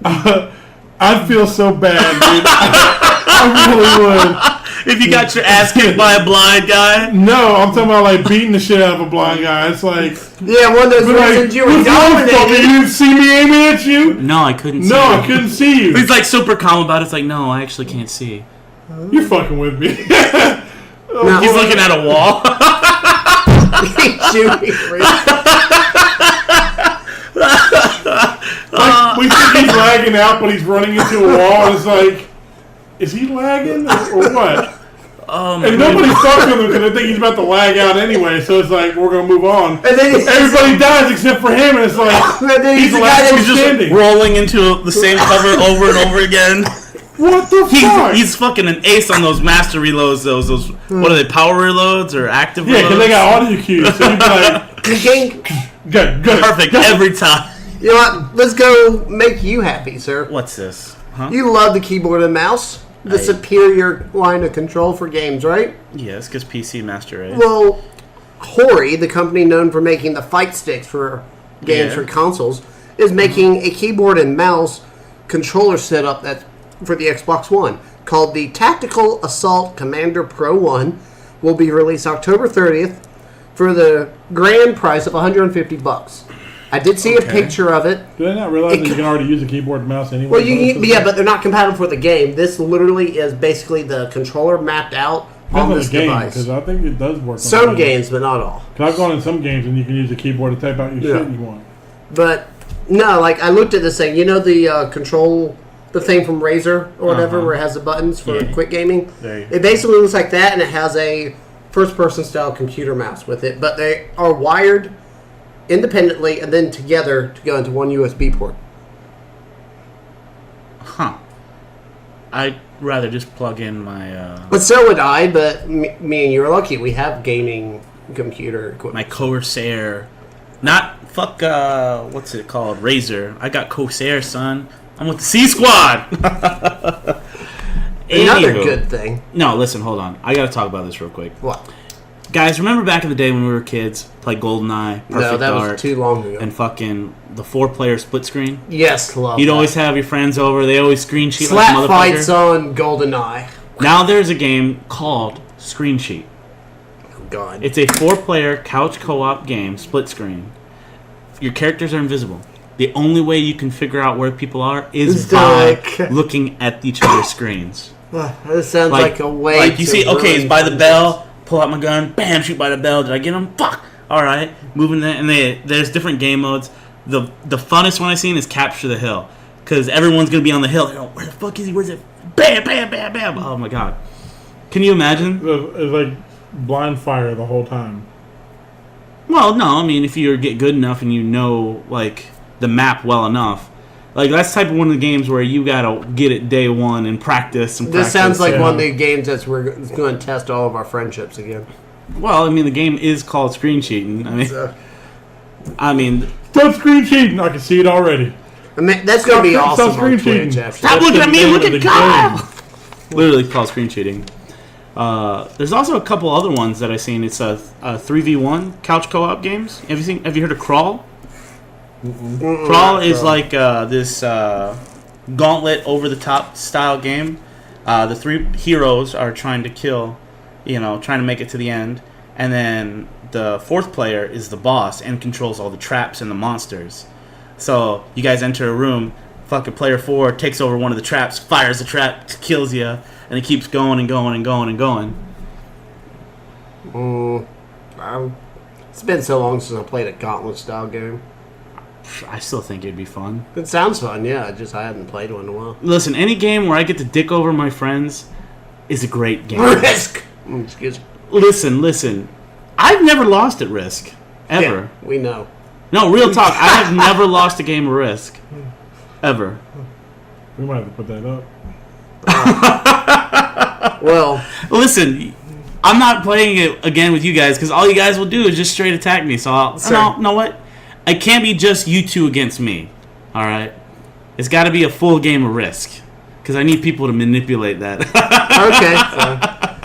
I'd feel so bad, dude. I really would. If you got your ass kicked by a blind guy. No, I'm talking about like beating the shit out of a blind guy. It's like, Yeah, one of those like, reasons you were "What's wrong, fucker? dominated. You didn't see me aiming at you? No, I couldn't see. No, I him. couldn't see you. He's like super calm about it. It's like, no, I actually can't see. You're fucking with me. No. He's looking at a wall. Shooting. Like, we think he's lagging out, but he's running into a wall. And it's like, is he lagging or what? And nobody's talking to him because they think he's about to lag out anyway. So it's like, we're going to move on. And then Everybody dies except for him, and it's like, And then he's the guy last that one standing. rolling into the same cover over and over again. What the fuck? He's fucking an ace on those master reloads. Those what are they? Power reloads or active reloads? Yeah, because they got audio cues. So you'd be like, King, good. Perfect every time. you know what? Let's go make you happy, sir. What's this? Huh? You love the keyboard and mouse, the superior line of control for games, right? Yes, because PC Master Race. Well, Hori, the company known for making the fight sticks for games Yeah. for consoles, is making a keyboard and mouse controller setup that's for the Xbox One called the Tactical Assault Commander Pro 1. Will be released October 30th for the grand price of $150. I did see a picture of it. Do they not realize that you can already use a keyboard and mouse anyway? Well, but they're not compatible for the game. This literally is basically the controller mapped out on this device. because I think it does work. Some games, but not all. Because I've gone in some games and you can use a keyboard to type out your Yeah. shit you want. But no, like I looked at this thing. You know the control, the thing from Razer or whatever, where it has the buttons for Yeah. quick gaming. There you It basically looks like that, and it has a first-person style computer mouse with it. But they are wired independently and then together to go into one USB port. Huh. I'd rather just plug in my But so would I. But me and you are lucky. We have gaming computer equipment. my Corsair. Not fuck. What's it called? Razer. I got Corsair, son. I'm with the C Squad. Another Anywho. good thing. No, listen, hold on. I gotta talk about this real quick. What? Guys, remember back in the day when we were kids, play GoldenEye, Perfect No, that Dark, was too long ago. and fucking the 4-player split screen? Yes, love. You'd that. always have your friends over. They always screen sheet slap like a fights motherfucker. on GoldenEye. Now there's a game called Screen Sheet. Oh God. It's a 4-player couch co-op game, split screen. Your characters are invisible. The only way you can figure out where people are is It's by like- looking at each other's screens. This sounds like a way. Like you to see, okay, ruin it's by the friendships. bell. Pull out my gun. Bam! Shoot by the bell. Did I get him? Fuck! All right, moving there. And there's different game modes. The funnest one I've seen is Capture the Hill, because everyone's gonna be on the hill. You know, where the fuck is he? Where's it? Bam! Bam! Bam! Bam! Oh my god! Can you imagine? It's like blind fire the whole time. Well, no. I mean, if you get good enough and you know like the map well enough. Like, that's the type of one of the games where you gotta get it day one and practice and practice. This sounds like Yeah. one of the games we're going to test all of our friendships again. Well, I mean, the game is called Screen Cheating. So, I mean, Don't screen cheating. I can see it already. I mean, that's going to be Stop awesome screen on Twitch. cheating. After. Stop looking at me! name Look of at the Kyle! Literally called screen cheating. There's also a couple other ones that I've seen. It's a 3v1 couch co-op games. Have you heard of Crawl? Crawl is like this gauntlet over-the-top style game. The three heroes are trying to kill, trying to make it to the end. And then the fourth player is the boss and controls all the traps and the monsters. So you guys enter a room, fucking player 4 takes over one of the traps, fires the trap, kills you, and it keeps going and going and going and going. It's been so long since I played a gauntlet style game. I still think it'd be fun. It sounds fun, yeah. I hadn't played one in a while. Listen, any game where I get to dick over my friends is a great game. Risk. Excuse me. Listen. I've never lost at Risk. Ever. Yeah, we know. No, real talk. I have never lost a game of Risk. Ever. We might have to put that up. Well, listen, I'm not playing it again with you guys because all you guys will do is just straight attack me. So no, know what? It can't be just you two against me. All right? It's got to be a full game of Risk because I need people to manipulate that.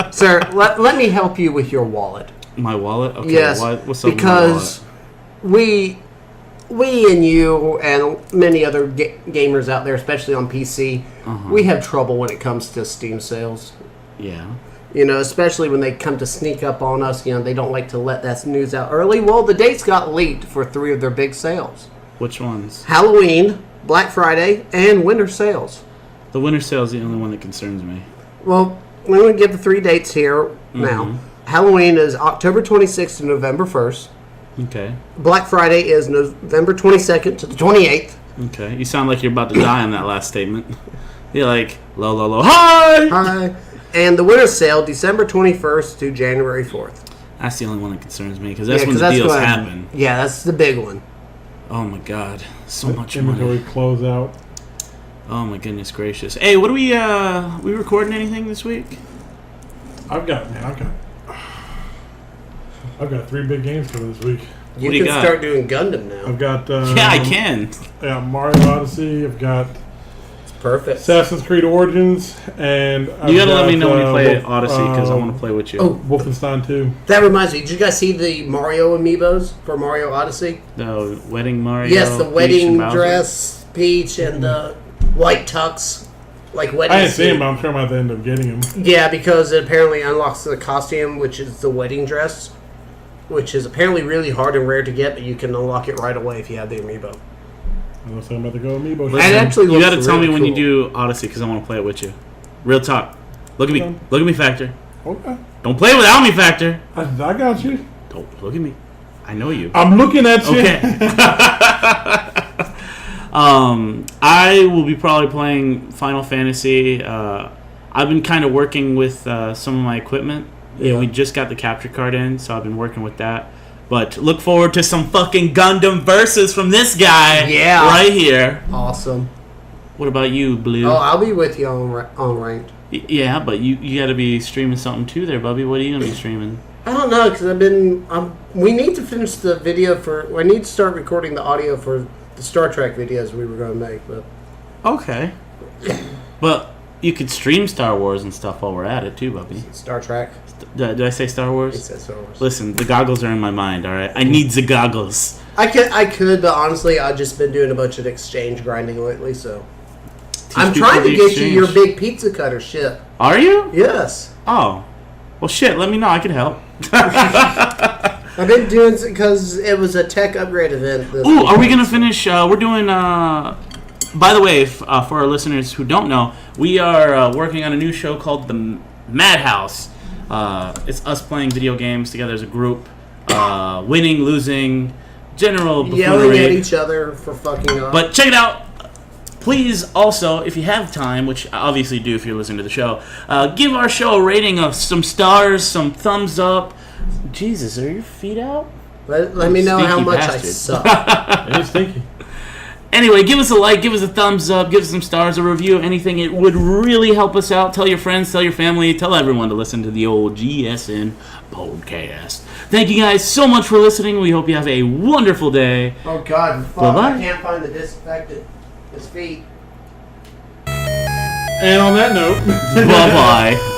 okay. Sir, let me help you with your wallet. My wallet? Okay. Yes. What's up because with my wallet? we and you and many other gamers out there, especially on PC, we have trouble when it comes to Steam sales. Yeah. Especially when they come to sneak up on us. They don't like to let that news out early. Well, the dates got leaked for 3 of their big sales. Which ones? Halloween, Black Friday, and winter sales. The winter sale is the only one that concerns me. Well, we're going to give the 3 dates here now. Halloween is October 26th to November 1st. Okay. Black Friday is November 22nd to the 28th. Okay. You sound like you're about to die on that last statement. You're like, low, hi! Hi. And the winter sale, December 21st to January 4th. That's the only one that concerns me because that's when the deals happen. Yeah, that's the big one. Oh my god, so much Inventory money. close out. Oh my goodness gracious. Hey, what are we recording anything this week? I've got 3 big games for this week. You What do you can got? start doing Gundam now. I've got Yeah, I can. Yeah, Mario Odyssey. I've got It's perfect. Assassin's Creed Origins, and You gotta let me know when you play Odyssey because I want to play with you. Oh, Wolfenstein 2. that reminds me. Did you guys see the Mario amiibos for Mario Odyssey? The wedding Mario. Yes, the Peach wedding and Bowser. dress, Peach, and the white tux, like wedding I didn't see suit. him, but I'm sure I'm about to end up getting him. Yeah, because it apparently unlocks the costume, which is the wedding dress, which is apparently really hard and rare to get, but you can unlock it right away if you have the amiibo. Unless I'm about to go amiibo. Listen, It actually you looks gotta tell really me when you cool. do Odyssey because I want to play it with you. Real talk. Look at me. Okay. Look at me, Factor. Okay. Don't play without me, Factor. I got you. Don't look at me. I know you. I'm looking at you. Okay. I will be probably playing Final Fantasy. I've been kind of working with some of my equipment. Yeah. We just got the capture card in, so I've been working with that. But look forward to some fucking Gundam versus from this guy right here. Awesome. What about you, Blue? Oh, I'll be with you on ranked. Yeah, but you got to be streaming something too there, Bubby. What are you going to be streaming? I don't know, because we need to finish the video I need to start recording the audio for the Star Trek videos we were going to make, but... Okay. But you could stream Star Wars and stuff while we're at it too, Bubby. Star Trek? Did I say Star He Wars? said Star Wars. Listen, the goggles are in my mind, alright? I need the goggles. I could, but honestly, I've just been doing a bunch of exchange grinding lately, so... I'm people trying to the get exchange. you your big pizza cutter ship. Are you? Yes. Oh. Well, shit, let me know. I can help. I've been doing it because it was a tech upgrade event. Ooh, are we going to finish? We're doing... by the way, for our listeners who don't know, we are working on a new show called The Madhouse. It's us playing video games together as a group. Winning, losing, general buffoonery. Yelling at each other for fucking up. But check it out. Please also, if you have time, which I obviously do if you're listening to the show, give our show a rating of some stars, some thumbs up. Jesus, are your feet out? Let me know how Stinky much bastard. I suck. It is stinky. Anyway, give us a like, give us a thumbs up, give us some stars, a review, anything. It would really help us out. Tell your friends, tell your family, tell everyone to listen to the old GSN podcast. Thank you guys so much for listening. We hope you have a wonderful day. Oh God, fuck! Bye-bye. I can't find the disinfectant. His feet. And on that note, Bye-bye.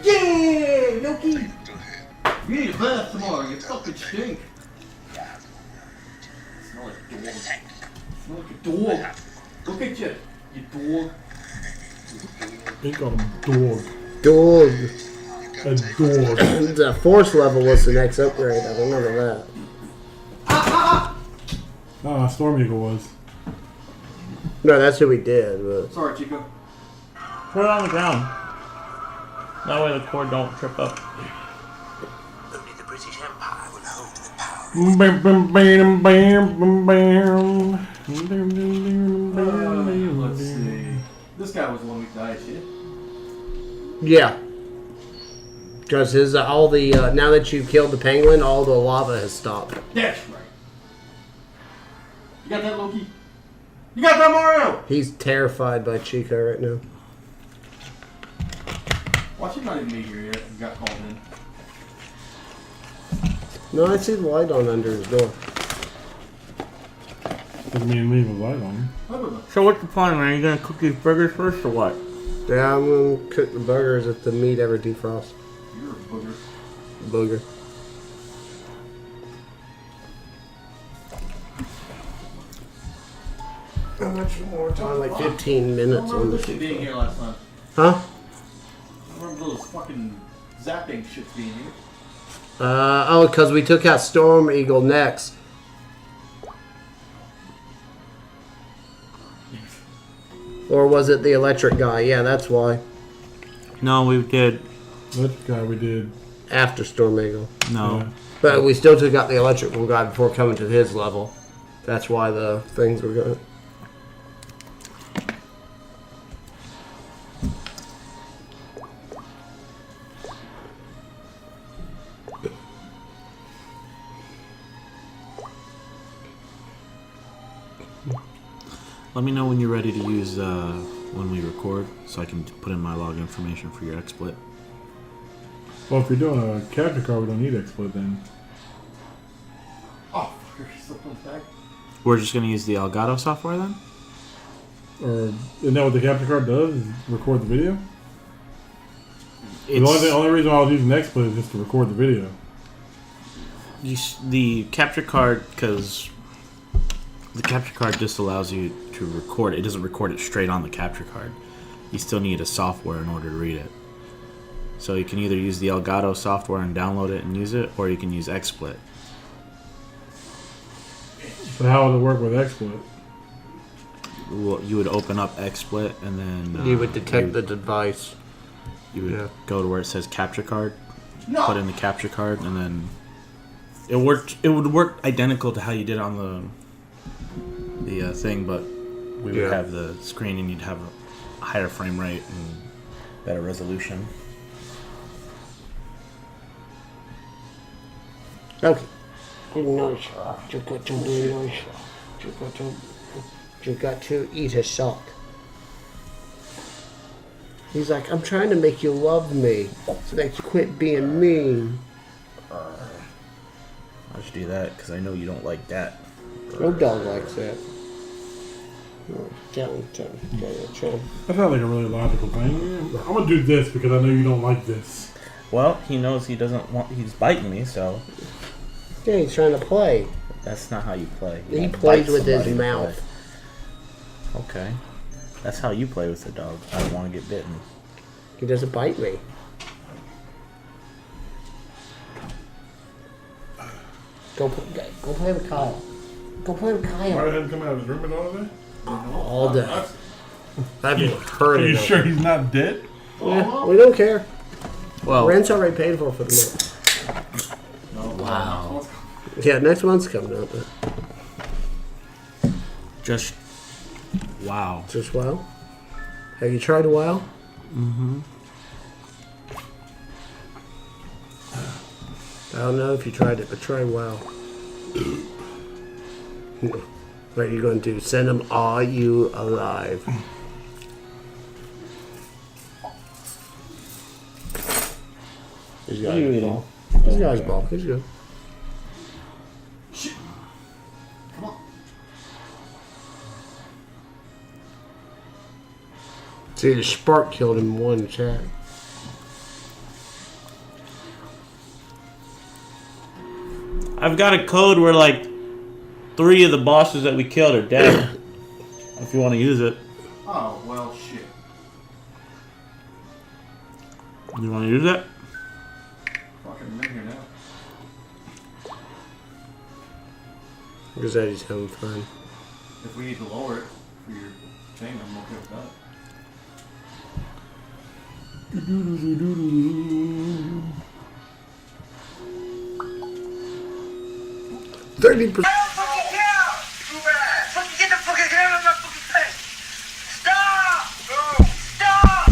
Yeah, Yoki! You need a bath tomorrow, you fucking stink. Smell like a dog. Smell like a dog. Look at you, you dog. they call him dog. Dog. A dog. The force level was the next upgrade. I remember that. Ah, Storm Eagle was. No, that's who we did. But Sorry, Chico. Put it on the ground. That way the cord don't trip up. Only the British Empire will hold the power. Bam, bam, bam, bam, bam, bam. Let's see. This guy was the one we died, shit. yeah, because his all the now that you've killed the penguin, all the lava has stopped. That's right. You got that, Loki? You got that, Mario? He's terrified by Chica right now. Watch him not even be here yet. He got called in. No, I see the light on under his door. Doesn't mean leave a light on. So what's the plan, man? Are you gonna cook these burgers first or what? Yeah, I'm gonna cook the burgers if the meat ever defrosts. You're a booger. Booger. How much more time? Like 15 I minutes remember on the this shit being shoot. here last time. Huh? I remember those fucking zapping shits being here. Oh, because we took out Storm Eagle next. Or was it the electric guy? Yeah, that's why. No, we did. That guy we did. After Storm Eagle. No. Yeah. But we still took out the electrical guy before coming to his level. That's why the things were going. Let me know when you're ready to use when we record, so I can put in my log information for your XSplit. Well, if you're doing a capture card, we don't need XSplit then. Oh, fucker, he's still on the back. We're just gonna use the Elgato software then. Or isn't that what the capture card does? Is record the video? It's, The only reason I was using XSplit is just to record the video. the capture card, because the capture card just allows you to record it. It doesn't record it straight on the capture card. You still need a software in order to read it. So you can either use the Elgato software and download it and use it, or you can use XSplit. But how would it work with XSplit? Well, you would open up XSplit and then You would detect the device. You would Yeah. go to where it says capture card, No! put in the capture card, and then it worked. It would work identical to how you did on the thing, but we would Yeah. have the screen and you'd have a higher frame rate and better resolution. Okay. Nice. You got to be nice. You got to eat a sock. He's like, I'm trying to make you love me, so that you quit being mean. I'll just do that because I know you don't like that. No dog likes that. Tell him. That sounds like a really logical thing. I'm gonna do this because I know you don't like this. Well, he knows he doesn't want. He's biting me, so Yeah, he's trying to play. that's not how you play. You He don't plays bite with his somebody to mouth. play. Okay, that's how you play with the dog. I don't want to get bitten. He doesn't bite me. Go play with Kyle. Go play with Mario Kyle. hasn't come out of his room at all day? All day. I've been Are hurting you him. sure he's not dead? Yeah, we don't care. Well, Rent's already paid for the month. wow. Yeah, next month's coming up. Just wow. Just WoW. Have you tried WoW? Mm-hmm. I don't know if you tried it, but try WoW. What are you going to do? Send them Are You Alive? He's got his ball. He's got his ball. He's good. Come on. See, the spark killed him in one chat. I've got a code where like 3 of the bosses that we killed are dead. If you want to use it, Oh, well, shit. you want to use it? Fucking I'm in here now. Because that he's having fun. If we need to lower it for your thing, I'm okay with that. 30%. Fucking get the fucking hell out of my fucking face! Stop! Stop!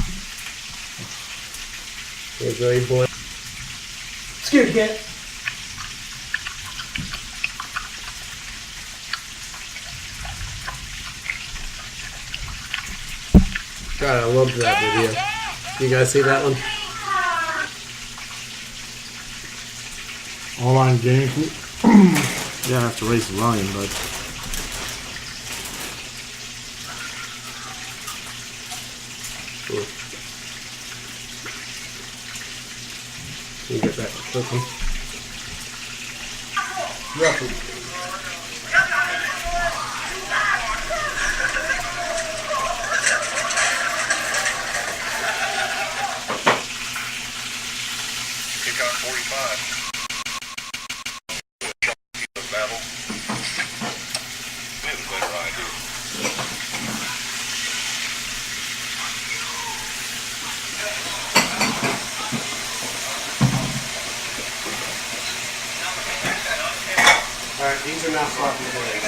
He's ready, boy. Scared cat. God, I loved that video. You guys see that one? Online games. Yeah, I have to raise the volume, but You get that cooking. Kick out 45. Battle. We have a better idea. Alright, these are now sloppy today.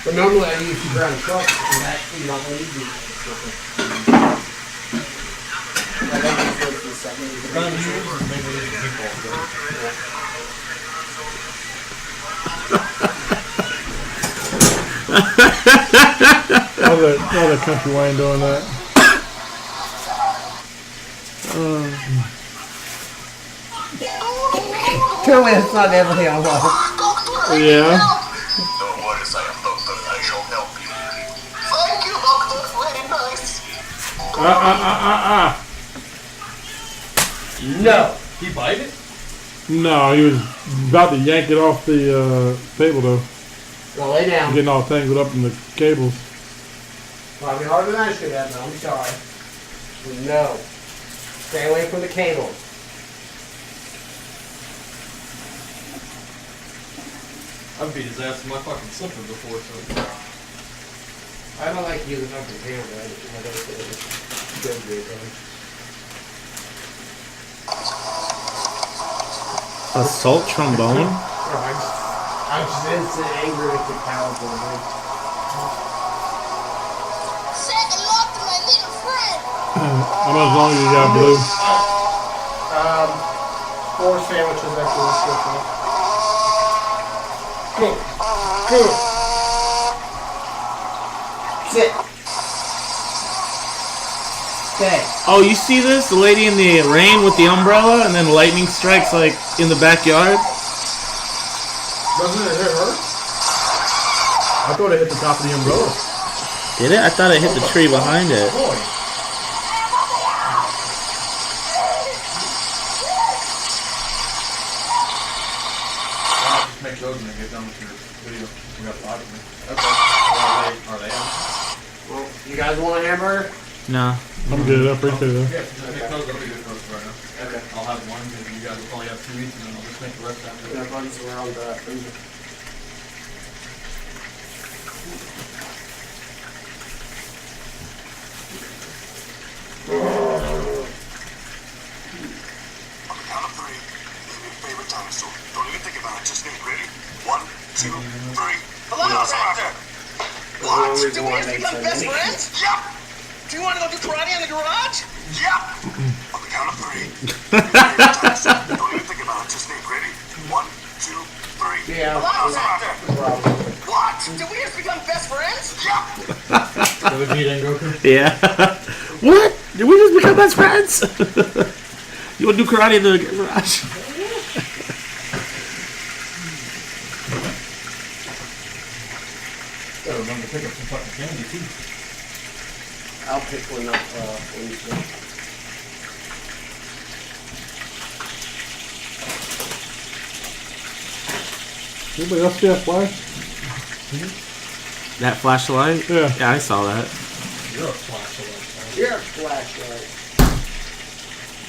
But normally I use ground truck and actually not going to use it. I don't use it for the second. All that country wine doing that. Clearly it's not everything I want. Yeah. Don't worry, I am doctor. I shall help you. Thank you, doctor. Very nice. No. He bite it? No, he was about to yank it off the table though. Well, lay down. Getting all tangled up in the cables. Probably harder than I should have, but I'm sorry. No. Stay away from the cable. I've beat his ass in my fucking slipper before, so. I don't like using up the cable, but I don't feel it's good to do it. assault trombone. I'm just instant angry with the powerful, man. Second love to my little friend. How much longer you got, Blue? 4 sandwiches after this trip. Cool. Cool. Sit. Stay. Oh, you see this? The lady in the rain with the umbrella, and then lightning strikes like in the backyard. Doesn't it hit her? I thought it hit the top of the umbrella. Did it? I thought it hit the tree behind it. Boy. Just make those and then get done with your video. We got 5 of them. Okay. Are they on? Well, you guys want a hamburger? No. I'm good. I appreciate it. Yeah, just make those. That'll be good for us right now. Okay. I'll have one, and you guys will probably have 2 each, and then I'll just make the rest after. Yeah, buns around the freezer. On the count of 3, name your favorite dinosaur. Don't even think about it. Just name it. Ready? 1, 2, 3. Velociraptor. What? Do we have to become best friends? Yep. Do you want to go do karate in the garage? Yep. On the count of 3, name your favorite dinosaur. Don't even think about it. Just name it. Ready? 1, 2, 3. Yeah. Velociraptor. Problem. What? Do we have to become best friends? Yep. So the Vita and Goku? Yeah. What? Did we just become best friends? You want to do karate in the garage? Gotta remember to pick up some fucking candy, too. I'll pick one up when you say. Anybody else see that flash? That flashlight? Yeah. Yeah, I saw that. You're a flashlight. You're a flashlight.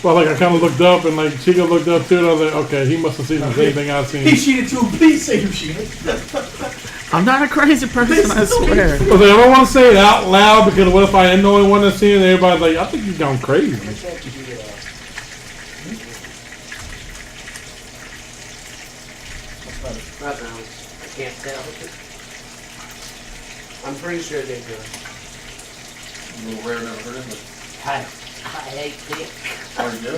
Well, like I kind of looked up and like Chico looked up too, and I was like, okay, he must have seen the same thing I've He seen. cheated too. Please say you cheated. I'm not a crazy person, I swear. I was like, I don't want to say it out loud because what if I am the only one that's seeing it? Everybody's like, I think you've gone crazy. Not now. I can't tell. I'm pretty sure they do. A little rare, never heard of it. Hi. I hate dick. Oh, you do?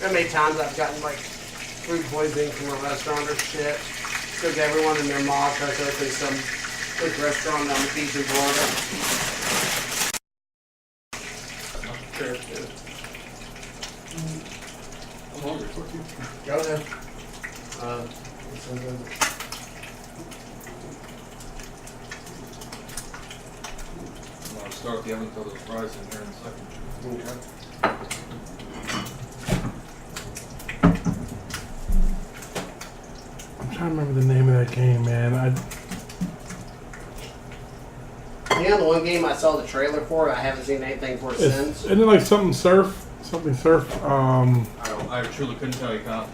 How many times I've gotten like food poisoning from a restaurant or shit? Took everyone and their mom tried to open some big restaurant on the beach in Florida. I'm hungry. Go ahead. I'm gonna start with the oven until those fries in here in a second. I'm trying to remember the name of that game, man. Yeah, the one game I saw the trailer for, I haven't seen anything for it since. Isn't it like something surf? Something surf. I truly couldn't tell you, Kyle.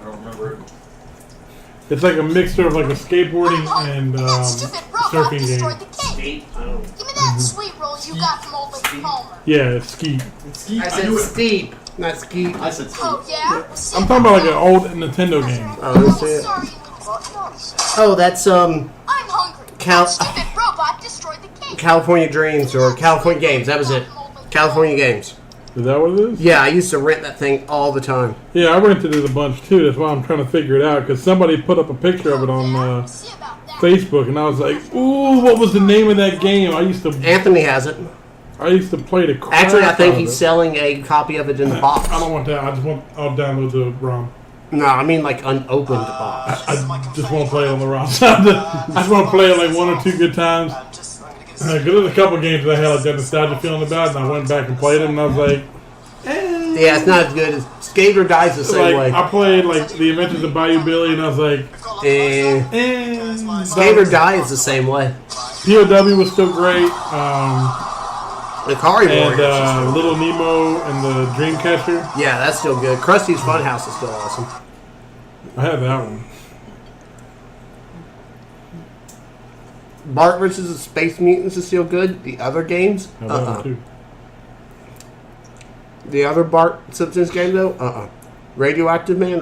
I don't remember it. It's like a mixture of like a skateboarding and That stupid robot surfing destroyed game. the cake. Steep? I don't know. Give me that sweet roll you got from old Lady Palmer. Yeah, it's Skeet. I said steep, not ski. I said Steve. Oh, yeah? I'm talking about like an old Nintendo game. Oh, that's it. Sorry, you little naughty. Oh, that's I'm hungry. Cal- That stupid robot destroyed the cake. California Dreams or California Games. That was it. California Games. Is that what it is? Yeah, I used to rent that thing all the time. Yeah, I rented it a bunch too. That's why I'm trying to figure it out because somebody put up a picture of it on See about that. Facebook, and I was like, "Ooh, what was the name of that game?" I used to Anthony has it. play the crap Actually, I think out of he's it. selling a copy of it in the box. I don't want that. I'll download the ROM. No, I mean like unopened box. I just want to play it on the ROM. I just want to play it like one or two good times. Because there's a couple games that I had like that nostalgia feeling about, and I went back and played them, and I was like, Yeah, it's not as good as Skater Dies the same way. I played like The Adventures of Bayou Billy, and I was like, Skater Dies the same way. POW was still great. Ikari And Warriors. Little Nemo and the Dreamcatcher. Yeah, that's still good. Krusty's Funhouse is still awesome. I had that one. Bart vs. the Space Mutants is still good. The other games, I had that one too. The other Bart Simpsons game though, Radioactive Man,